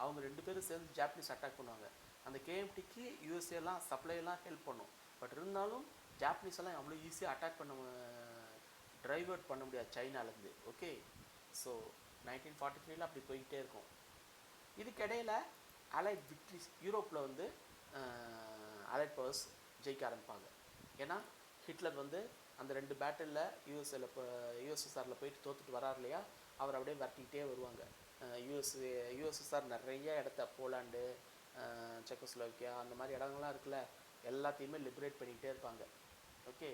அவங்க 2 பேரும் சேர்ந்து ஜாப்பனீஸ் அட்டாக் பண்ணுவாங்க. அந்த கேஎம்டிக்கு யூஎஸ்ஏலாம் சப்ளைலாம் ஹெல்ப் பண்ணும். பட் இருந்தாலும் ஜாப்பனீஸ் எல்லாம் அவ்வளோ ஈஸியாக அட்டாக் பண்ண ட்ரைவர்ட் பண்ண முடியாது சைனாலேருந்து. ஓகே, ஸோ 1943 அப்படி போய்கிட்டே இருக்கும். இதுக்கிடையில் அலைட் விக்ட்ரிஸ், யூரோப்பில் வந்து அலைட் பவர்ஸ் ஜெயிக்க ஆரம்பிப்பாங்க. ஏன்னா ஹிட்லர் வந்து அந்த 2 பேட்டிலில் யூஎஸ்எஸ்ஆரில் போயிட்டு தோத்துட்டு வரார் இல்லையா, அவர் அப்படியே விரட்டிக்கிட்டே வருவாங்க. யூஎஸ்எஸ்ஆர் நிறைய இடத்த, போலாண்டு, செக்கோஸ்லோவாக்கியா, அந்த மாதிரி இடங்கள்லாம் இருக்குல்ல, எல்லாத்தையுமே லிபரேட் பண்ணிக்கிட்டே இருப்பாங்க. ஓகே,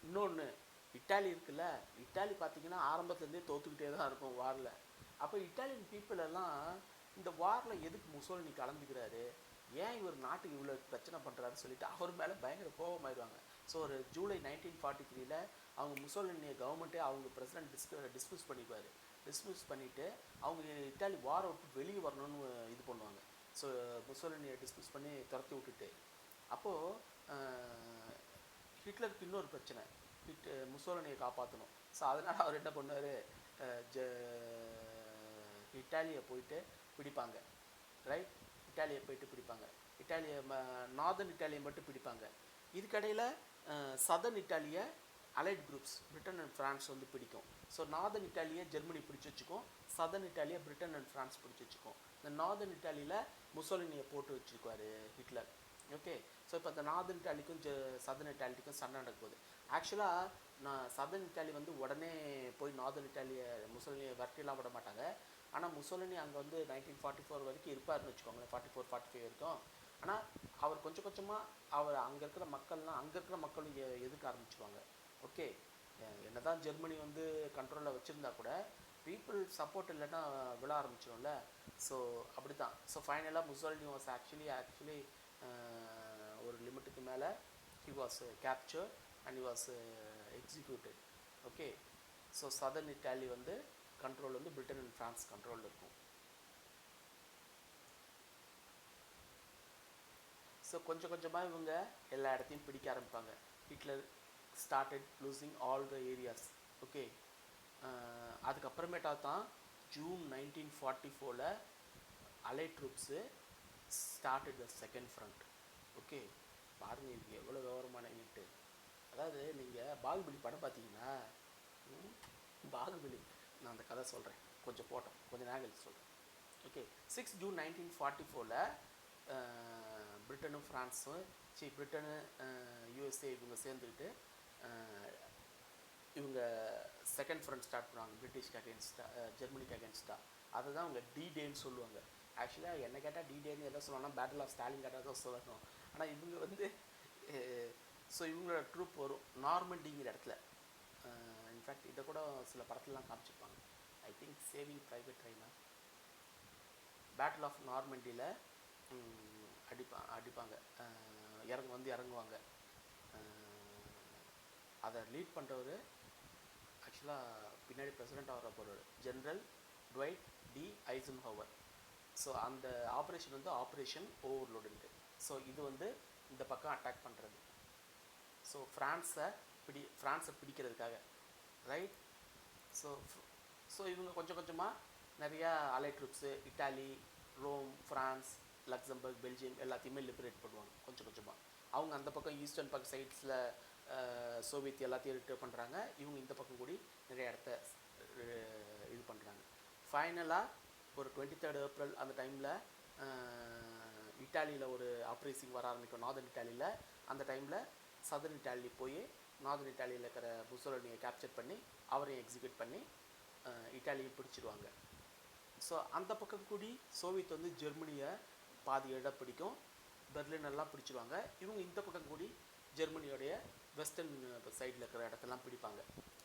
இன்னொன்று இட்டாலி இருக்குல்ல, இட்டாலி பார்த்திங்கன்னா ஆரம்பத்துலேருந்தே தோற்றுக்கிட்டே தான் இருக்கும் வாரில். அப்போ இட்டாலியன் பீப்புள் எல்லாம் இந்த வாரில் எதுக்கு முசோலினி கலந்துக்கிறாரு, ஏன் இவர் நாட்டுக்கு இவ்வளோ பிரச்சனை பண்ணுறாருன்னு சொல்லிட்டு அவர் மேலே பயங்கர கோபமாயிடுவாங்க. ஸோ ஒரு ஜூலை 1943 அவங்க முசோலினிய கவர்மெண்ட்டே அவங்க பிரசிடென்ட் டிஸ்மிஸ் பண்ணிக்குவார். டிஸ்மிஸ் பண்ணிவிட்டு அவங்க இட்டாலி வாரை விட்டு வெளியே வரணும்னு இது பண்ணுவாங்க. ஸோ முசோலினியை டிஸ்மிஸ் பண்ணி துரத்தி விட்டுட்டு, அப்போது ஹிட்லருக்கு இன்னொரு பிரச்சனை, முசோலினியை காப்பாற்றணும். ஸோ அதனால் அவர் என்ன பண்ணுவார், இட்டாலியை போயிட்டு பிடிப்பாங்க. ரைட், இட்டாலியை போயிட்டு பிடிப்பாங்க. நார்தர்ன் இட்டாலியை மட்டும் பிடிப்பாங்க. இதுக்கடையில் சதர்ன் இட்டாலியை allied groups Britain and France வந்து பிடிக்கும். ஸோ நார்தர்ன் இட்டாலியை ஜெர்மனி பிடிச்சி வச்சுக்கும், சதர்ன் இட்டாலியை பிரிட்டன் அண்ட் ஃப்ரான்ஸ் பிடிச்சி வச்சுக்கும். இந்த நார்தர்ன் இட்டாலியில் முசோலினியை போட்டு வச்சுருக்குவார் ஹிட்லர். ஓகே, ஸோ இப்போ இந்த நார்தர்ன் இட்டாலிக்கும் சதர்ன் இட்டாலிக்கும் சண்டை நடக்குது. ஆக்சுவலாக சதர்ன் இட்டாலி வந்து உடனே போய் நார்தர்ன் இட்டாலியை முசோலினியை விரட்டிலாம் விட மாட்டாங்க. ஆனால் முசோலினி அங்கே வந்து 1944 வரைக்கும் இருப்பார்னு வச்சுக்கோங்களேன், 44-45 வரைக்கும். ஆனால் அவர் கொஞ்சம் கொஞ்சமாக அவர் அங்கே இருக்கிற மக்களும் எதிர்க்க ஆரம்பிச்சுவாங்க. ஓகே, என்ன தான் ஜெர்மனி வந்து கண்ட்ரோலில் வச்சுருந்தா கூட பீப்புள் சப்போர்ட் இல்லைன்னா விழ ஆரம்பிச்சிடும்ல. ஸோ அப்படி தான். ஸோ ஃபைனலாக முசோலினி வாஸ் ஆக்சுவலி ஒரு லிமிட்டுக்கு மேலே he was captured and he was executed. Okay, so southern Italy வந்து கண்ட்ரோல் வந்து பிரிட்டன் அண்ட் ஃப்ரான்ஸ் கண்ட்ரோலில் இருக்கும். ஸோ கொஞ்சம் கொஞ்சமாக இவங்க எல்லா இடத்தையும் பிடிக்க ஆரம்பிப்பாங்க. Hitler started losing all the areas. Okay, அதுக்கப்புறமேட்டா தான் June 1944 allied troops started the second front. Okay, பாருங்கள் இது எவ்வளோ விவரமான யூனிட்டு. அதாவது நீங்கள் பாகுபலி படம் பார்த்தீங்கன்னா, பாகுபலி நான் அந்த கதை சொல்கிறேன், கொஞ்சம் போட்டோம், கொஞ்சம் நேரம் சொல்கிறேன். ஓகே, 6 ஜூன் 1944 பிரிட்டனும் ஃப்ரான்ஸும் பிரிட்டனு யூஎஸ்ஏ இவங்க சேர்ந்துக்கிட்டு இவங்க செகண்ட் ஃப்ரண்ட் ஸ்டார்ட் பண்ணுவாங்க பிரிட்டிஷ்க்கு அகேன்ஸ்டாக, ஜெர்மனிக்கு அகேன்ஸ்டாக. அதை தான் அவங்க D-Day சொல்லுவாங்க. ஆக்சுவலாக என்ன கேட்டால் D-Dayன்னு எதை சொல்லுவாங்கன்னா பேட்டில் ஆஃப் ஸ்டாலின்கிராட் தான் சொல்லணும். ஆனால் இவங்க வந்து ஸோ இவங்களோட ட்ரூப் வரும் நார்மண்டிங்கிற இடத்துல. இன்ஃபேக்ட் இதை கூட சில படத்துலலாம் காமிச்சிருப்பாங்க. I think saving private Ryan, battle of நார்மண்டியில் அடிப்பாங்க, இறங்குவாங்க. அதை லீட் பண்ணுறவர் ஆக்சுவலாக பின்னாடி பிரசிடெண்ட் ஆகிற போகிறவர் ஜென்ரல் ட்வைட் டி ஐசன்ஹவர். ஸோ அந்த ஆப்ரேஷன் வந்து ஆப்ரேஷன் ஓவர்லோடுன்ட்டு. ஸோ இது வந்து இந்த பக்கம் அட்டாக் பண்ணுறது. ஸோ ஃப்ரான்ஸை பிடிக்கிறதுக்காக, ரைட். ஸோ இவங்க கொஞ்சம் கொஞ்சமாக நிறையா அலை troops Italy, Rome, France, Luxembourg, Belgium எல்லாத்தையுமே லிபரேட் பண்ணுவாங்க கொஞ்சம் கொஞ்சமாக. அவங்க அந்த பக்கம் ஈஸ்டர்ன் பக்கம் சைட்ஸில் சோவியத் எல்லாத்தையும் ரிட்டர் பண்ணுறாங்க. இவங்க இந்த பக்கம் கூடி நிறைய இடத்த இது பண்ணுறாங்க. ஃபைனலாக ஒரு 23 ஏப்ரல் அந்த டைமில் இட்டாலியில் ஒரு ஆப்ரேசிங் வர ஆரம்பிக்கும், நார்தர்ன் இட்டாலியில். அந்த டைமில் சதர்ன் இட்டாலி போய் நார்தர்ன் இட்டாலியில் இருக்கிற முசோலினியை கேப்சர் பண்ணி அவரையும் எக்ஸிக்யூட் பண்ணி இட்டாலியை பிடிச்சிடுவாங்க. ஸோ அந்த பக்கம் கூடி சோவியத் வந்து ஜெர்மனியை பாதி இடம் பிடிக்கும், பெர்லின் எல்லாம் பிடிச்சிடுவாங்க. இவங்க இந்த பக்கம் கூடி ஜெர்மனியோடைய வெஸ்டர்ன் சைடில் இருக்கிற இடத்தெல்லாம் பிடிப்பாங்க.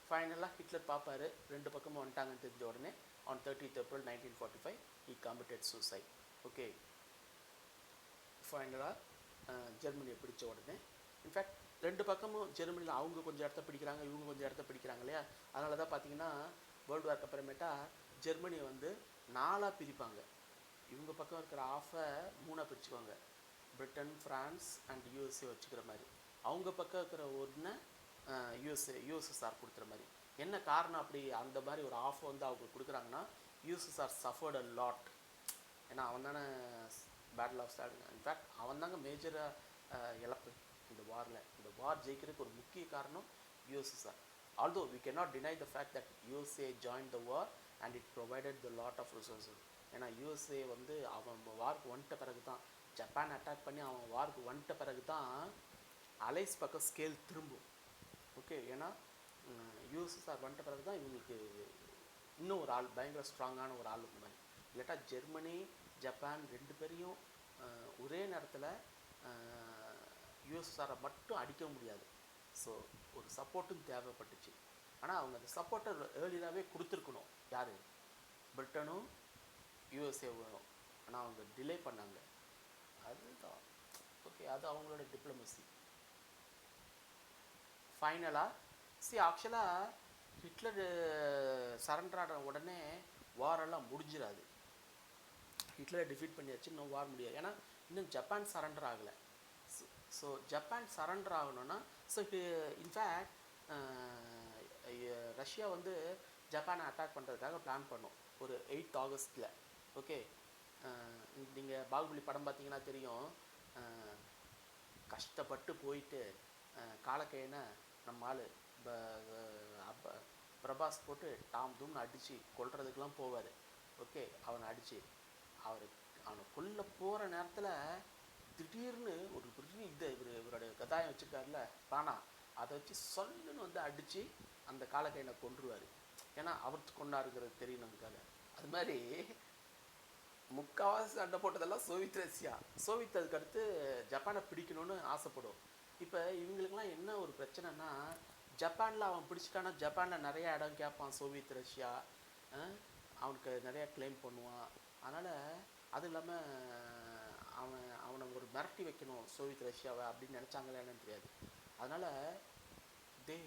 ஃபைனலாக ஹிட்லர் பார்ப்பார், ரெண்டு பக்கமும் வந்துட்டாங்கன்னு தெரிஞ்ச உடனே on 30th April 1945 he committed suicide. Okay, ஃபைனலாக ஜெர்மனியை பிடிச்ச உடனே, இன்ஃபேக்ட் ரெண்டு பக்கமும் ஜெர்மனியில் அவங்க கொஞ்சம் இடத்த பிடிக்கிறாங்க, இவங்க கொஞ்சம் இடத்த பிடிக்கிறாங்க இல்லையா. அதனால தான் பார்த்தீங்கன்னா வேர்ல்டு வார்க்கு அப்புறமேட்டா ஜெர்மனியை வந்து 4ஆக பிரிப்பாங்க. இவங்க பக்கம் இருக்கிற ஆஃபை 3ஆக பிரிச்சுக்குவாங்க, பிரிட்டன், ஃப்ரான்ஸ் அண்ட் யூஎஸ்ஏ வச்சுக்கிற மாதிரி. அவங்க பக்கம் இருக்கிற ஒன்று யூஎஸ்எஸ்ஆர் கொடுக்குற மாதிரி. என்ன காரணம் அப்படி அந்த மாதிரி ஒரு ஆஃப் வந்து அவங்க கொடுக்குறாங்கன்னா, யூஎஸ்எஸ்ஆர் சஃபர்ட் அ லாட். ஏன்னா அவன் தானே பேட்டில் ஆஃப் ஸ்டாலின், இன்ஃபேக்ட் அவன் தாங்க மேஜராக இழப்பு இந்த வாரில். இந்த வார் ஜெயிக்கிறதுக்கு ஒரு முக்கிய காரணம் USSR. although we cannot deny the fact that USA joined the war and it provided the lot of resources. ஏன்னா யூஎஸ்ஏ வந்து அவன் வார்க்கு வந்துட்ட பிறகு தான், ஜப்பான் அட்டாக் பண்ணி அவன் வார்க்கு வந்துட்ட பிறகு தான் அலைஸ் பக்கம் ஸ்கேல் திரும்பும். ஓகே, ஏன்னா யூஎஸ்எஸ்ஆர் வந்துட்ட பிறகு தான் இவங்களுக்கு இன்னும் ஒரு ஆள், பயங்கர ஸ்ட்ராங்கான ஒரு ஆள் மாதிரி. இல்லாட்டா ஜெர்மனி, ஜப்பான் ரெண்டு பேரையும் ஒரே நேரத்தில் யூஎஸ்எஸ்ஆரை மட்டும் அடிக்க முடியாது. ஸோ ஒரு சப்போர்ட்டும் தேவைப்பட்டுச்சு. ஆனால் அவங்க அந்த சப்போர்ட்டை ஏர்லியாகவே கொடுத்துருக்கணும். யார்? பிரிட்டனும் யூஎஸ்ஏவும். ஆனால் அவங்க டிலே பண்ணாங்க. அதுதான் ஓகே, அது அவங்களோட டிப்ளமசி. ஃபைனலாக ஆக்சுவலாக ஹிட்லர் சரண்டர் ஆன உடனே வாரெல்லாம் முடிஞ்சிடாது. ஹிட்லரை டிஃபீட் பண்ணியாச்சு, இன்னும் வார் முடியாது. ஏன்னா இன்னும் ஜப்பான் சரண்டர் ஆகலை. ஸோ ஜப்பான் சரண்டர் ஆகணும்னா, ஸோ இன்ஃபேக்ட் ரஷ்யா வந்து ஜப்பானை அட்டாக் பண்ணுறதுக்காக பிளான் பண்ணோம் ஒரு 8th ஆகஸ்ட்டில். ஓகே, நீங்கள் பாகுபலி படம் பார்த்தீங்கன்னா தெரியும், கஷ்டப்பட்டு போயிட்டு காலக்கையனை நம்ம ஆள் பிரபாஸ் போட்டு டாம் தூம்னு அடித்து கொல்றதுக்கெலாம் போவார். ஓகே, அவனை அடித்து அவனை கொல்ல போகிற நேரத்தில் திடீர்னு ஒரு பெரிய இவருடைய கதாயம் வச்சுருக்காருல ராணா, அதை வச்சு சொல்லுன்னு வந்து அடித்து அந்த காலக்கையனை கொன்றுவார். ஏன்னா அவருக்கு கொண்டாருங்கிறது தெரியணுங்கிறதுக்காக. அது மாதிரி முக்கால்வாசி சண்டை போட்டதெல்லாம் சோவியத் ரஷ்யா. சோவியத் அதுக்கு அடுத்து ஜப்பானை பிடிக்கணும்னு ஆசைப்படும். இப்போ இவங்களுக்கெல்லாம் என்ன ஒரு பிரச்சனைனா, ஜப்பானில் அவன் பிடிச்சிட்டானா ஜப்பானில் நிறையா இடம் கேட்பான் சோவியத் ரஷ்யா, அவனுக்கு நிறையா கிளைம் பண்ணுவான். அதனால் அது இல்லாமல் அவனை ஒரு மிரட்டி வைக்கணும் சோவியத் ரஷ்யாவை அப்படின்னு நினச்சாங்களே என்னன்னு தெரியாது. அதனால் they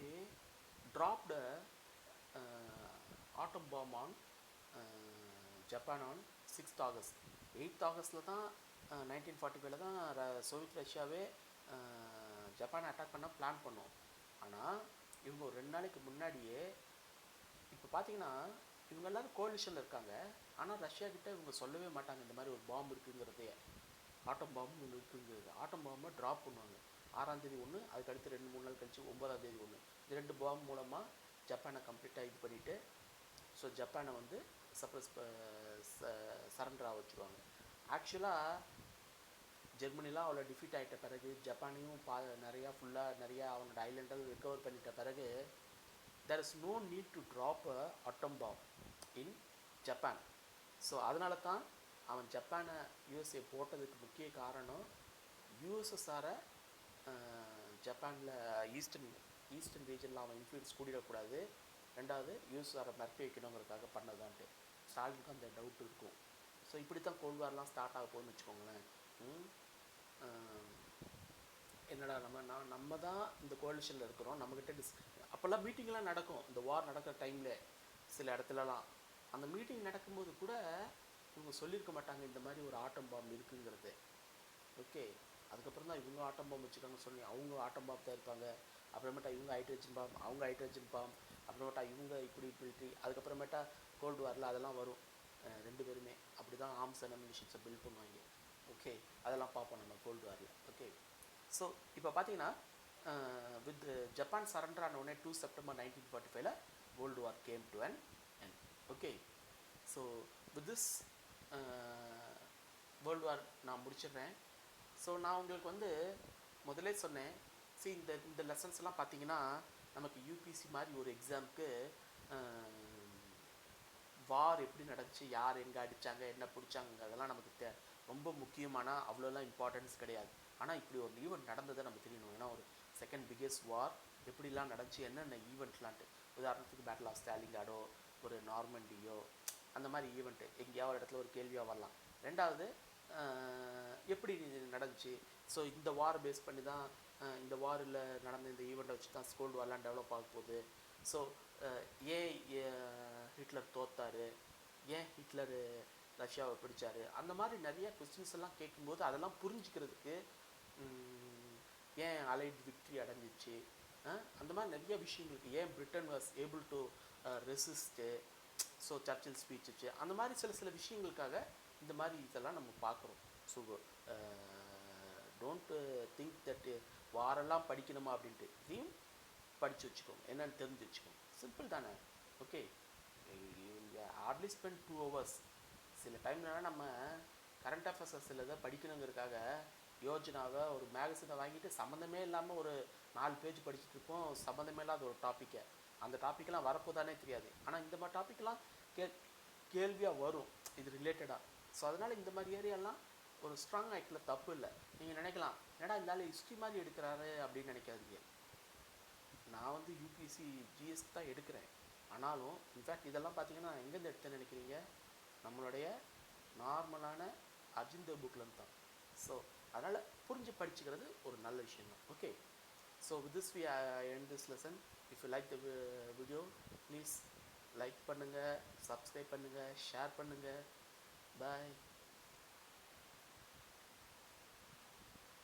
dropped atom bomb on Japan on 6th August. 8th ஆகஸ்ட்டில் தான் 1945 தான் சோவியத் ரஷ்யாவே ஜப்பானை அட்டாக் பண்ண பிளான் பண்ணோம். ஆனால் இவங்க ஒரு 2 நாளைக்கு முன்னாடியே, இப்போ பார்த்தீங்கன்னா இவங்க எல்லோரும் கோலிஷனில் இருக்காங்க, ஆனால் ரஷ்யா கிட்டே இவங்க சொல்லவே மாட்டாங்க இந்த மாதிரி ஒரு பாம்பு இருக்குங்கிறதே. ஆட்டம் பாம்பு ஒன்று இருக்குங்கிறது. ஆட்டம் பாம்பை ட்ராப் பண்ணுவாங்க 6ஆம் தேதி ஒன்று, அதுக்கடுத்து 2-3 நாள் கழிச்சு 9ஆம் தேதி ஒன்று. இந்த 2 பாம்பு மூலமாக ஜப்பானை கம்ப்ளீட்டாக இது பண்ணிவிட்டு, ஸோ ஜப்பானை வந்து சரண்டராக வச்சுருவாங்க. ஆக்சுவலாக ஜெர்மனிலாம் அவ்வளோ டிஃபீட் ஆகிட்ட பிறகு, ஜப்பானையும் நிறையா அவனோட ஐலண்டை ரிகவர் பண்ணிட்ட பிறகு, there is no need to drop a atom bomb in Japan. So அதனால தான் அவன் ஜப்பானை யூஎஸ்ஏ போட்டதுக்கு முக்கிய காரணம், யூஎஸ்எஸ்ஆரை ஜப்பானில் ஈஸ்டர்ன் ரீஜனில் அவன் இன்ஃப்ளூயன்ஸ் கூடிடக்கூடாது, ரெண்டாவது யூஎஸ்எஸ்ஆரை மிரட்டி வைக்கணுங்கிறதுக்காக பண்ணதான்ட்டு ஸ்டாலினுக்கு அந்த டவுட் இருக்கும். ஸோ இப்படி தான் கோல்ட் வார்லாம் ஸ்டார்ட் ஆக போகுதுன்னு வச்சுக்கோங்களேன். என்னடா நம்ம தான் இந்த கோலிஷனில் இருக்கிறோம், நம்மக்கிட்ட அப்போல்லாம் மீட்டிங்லாம் நடக்கும் இந்த வார் நடக்கிற டைமில். சில இடத்துலலாம் அந்த மீட்டிங் நடக்கும்போது கூட இவங்க சொல்லியிருக்க மாட்டாங்க இந்த மாதிரி ஒரு ஆட்டம் பாம்பு இருக்குங்கிறது. ஓகே, அதுக்கப்புறம் தான் இவங்க ஆட்டம் பாம்பு வச்சுருக்காங்க சொல்லி அவங்க ஆட்டம் பாம்பு தான் இருப்பாங்க. அப்புறமேட்டா இவங்க ஹைட்ரஜன் பாம்பு, அவங்க ஹைட்ரஜன் பாம்பு, அப்புறமேட்டா இவங்க இப்படி அதுக்கப்புறமேட்டா கோல்டு வாரில் அதெல்லாம் வரும். 2 பேருமே அப்படி தான் ஆர்ம்ஸ் அண்ட் அம்யூனிஷன்ஸை பில்ட் பண்ணுவாங்க. ஓகே, அதெல்லாம் பார்ப்போம் நம்ம கோல்டு வாரில். ஓகே, ஸோ இப்போ பார்த்தீங்கன்னா வித் ஜப்பான் சரண்டர் ஆன உடனே 2 September 1945 world war came to an end. Okay, so with this world war நான் முடிச்சிடுறேன். ஸோ நான் உங்களுக்கு வந்து முதலே சொன்னேன், இந்த லெசன்ஸ்லாம் பார்த்தீங்கன்னா நமக்கு யூபிசி மாதிரி ஒரு எக்ஸாமுக்கு வார் எப்படி நடந்துச்சு, யார் எங்கே அடித்தாங்க, என்ன பிடிச்சாங்க, அதெல்லாம் நமக்கு ரொம்ப முக்கியமான அவ்வளோலாம் இம்பார்ட்டன்ஸ் கிடையாது. ஆனால் இப்படி ஒரு ஈவெண்ட் நடந்ததை நம்ம தெரியணும். ஏன்னா ஒரு செகண்ட் பிக்கெஸ்ட் வார் எப்படிலாம் நடந்துச்சு, என்னென்ன ஈவெண்ட்லான்ட்டு. உதாரணத்துக்கு பேட்டில் ஆஃப் ஸ்டாலிங்கார்டோ, ஒரு நார்மண்டியோ, அந்த மாதிரி ஈவெண்ட்டு எங்கேயாவது ஒரு இடத்துல ஒரு கேள்வியாக வரலாம். ரெண்டாவது எப்படி நடந்துச்சு. ஸோ இந்த வார் பேஸ் பண்ணி தான், இந்த வாரில் நடந்த இந்த ஈவெண்ட்டை வச்சு தான் கோல்டு வார்லாம் டெவலப் ஆக போகுது. ஸோ ஏன் ஹிட்லர் தோத்தார், ஏன் ஹிட்லர் ரஷ்யாவை பிடிச்சார், அந்த மாதிரி நிறைய கொஸ்டின்ஸ் எல்லாம் கேட்கும்போது அதெல்லாம் புரிஞ்சுக்கிறதுக்கு, ஏன் அலைட் விக்ட்ரி அடைஞ்சிச்சு, அந்த மாதிரி நிறைய விஷயங்களுக்கு, ஏன் Britain was able to resist, so Churchill speech வச்சு, அந்த மாதிரி சில விஷயங்களுக்காக இந்த மாதிரி இதெல்லாம் நம்ம பார்க்குறோம். ஸோ டோன்ட் திங்க் தட் வாரெல்லாம் படிக்கணுமா அப்படின்ட்டு, இதையும் படித்து வச்சுக்கோங்க, என்னென்னு தெரிஞ்சு வச்சுக்கோங்க. சிம்பிள் தானே. Okay, hardly spend 2 hours. சில டைம்லலாம் நம்ம கரண்ட் அஃபேர்ஸ் சில இதை படிக்கணுங்கிறதுக்காக யோஜனாவை ஒரு மேகசினை வாங்கிட்டு சம்மந்தமே இல்லாமல் ஒரு 4 பேஜ் படிச்சுட்டு இருப்போம், சம்மந்தமே இல்லாத ஒரு டாப்பிக்கை. அந்த டாப்பிக்கெலாம் வரப்போதானே தெரியாது. ஆனால் இந்த மாதிரி டாப்பிக்கெலாம் கேள்வியாக வரும் இது ரிலேட்டடாக. ஸோ அதனால் இந்த மாதிரி ஏரியாலாம் ஒரு ஸ்ட்ராங் ஆக்டில் தப்பு இல்லை. நீங்கள் நினைக்கலாம், என்னடா இந்த ஆள் ஹிஸ்ட்ரி மாதிரி எடுக்கிறாரு அப்படின்னு நினைக்காதீங்க. நான் வந்து யூபிஎஸ்சி ஜிஎஸ் தான் எடுக்கிறேன். ஆனாலும் இன்ஃபேக்ட் இதெல்லாம் பார்த்தீங்கன்னா எங்கேருந்து எடுத்தேன்னு நினைக்கிறீங்க, நம்மளுடைய நார்மலான அஜிந்த புக்லேருந்து தான். ஸோ அதனால் புரிஞ்சு படிச்சுக்கிறது ஒரு நல்ல விஷயம் தான். Okay, so with this we end this lesson. If you like the video, please like பண்ணுங்கள், சப்ஸ்கிரைப் பண்ணுங்கள், ஷேர் பண்ணுங்கள். பாய்.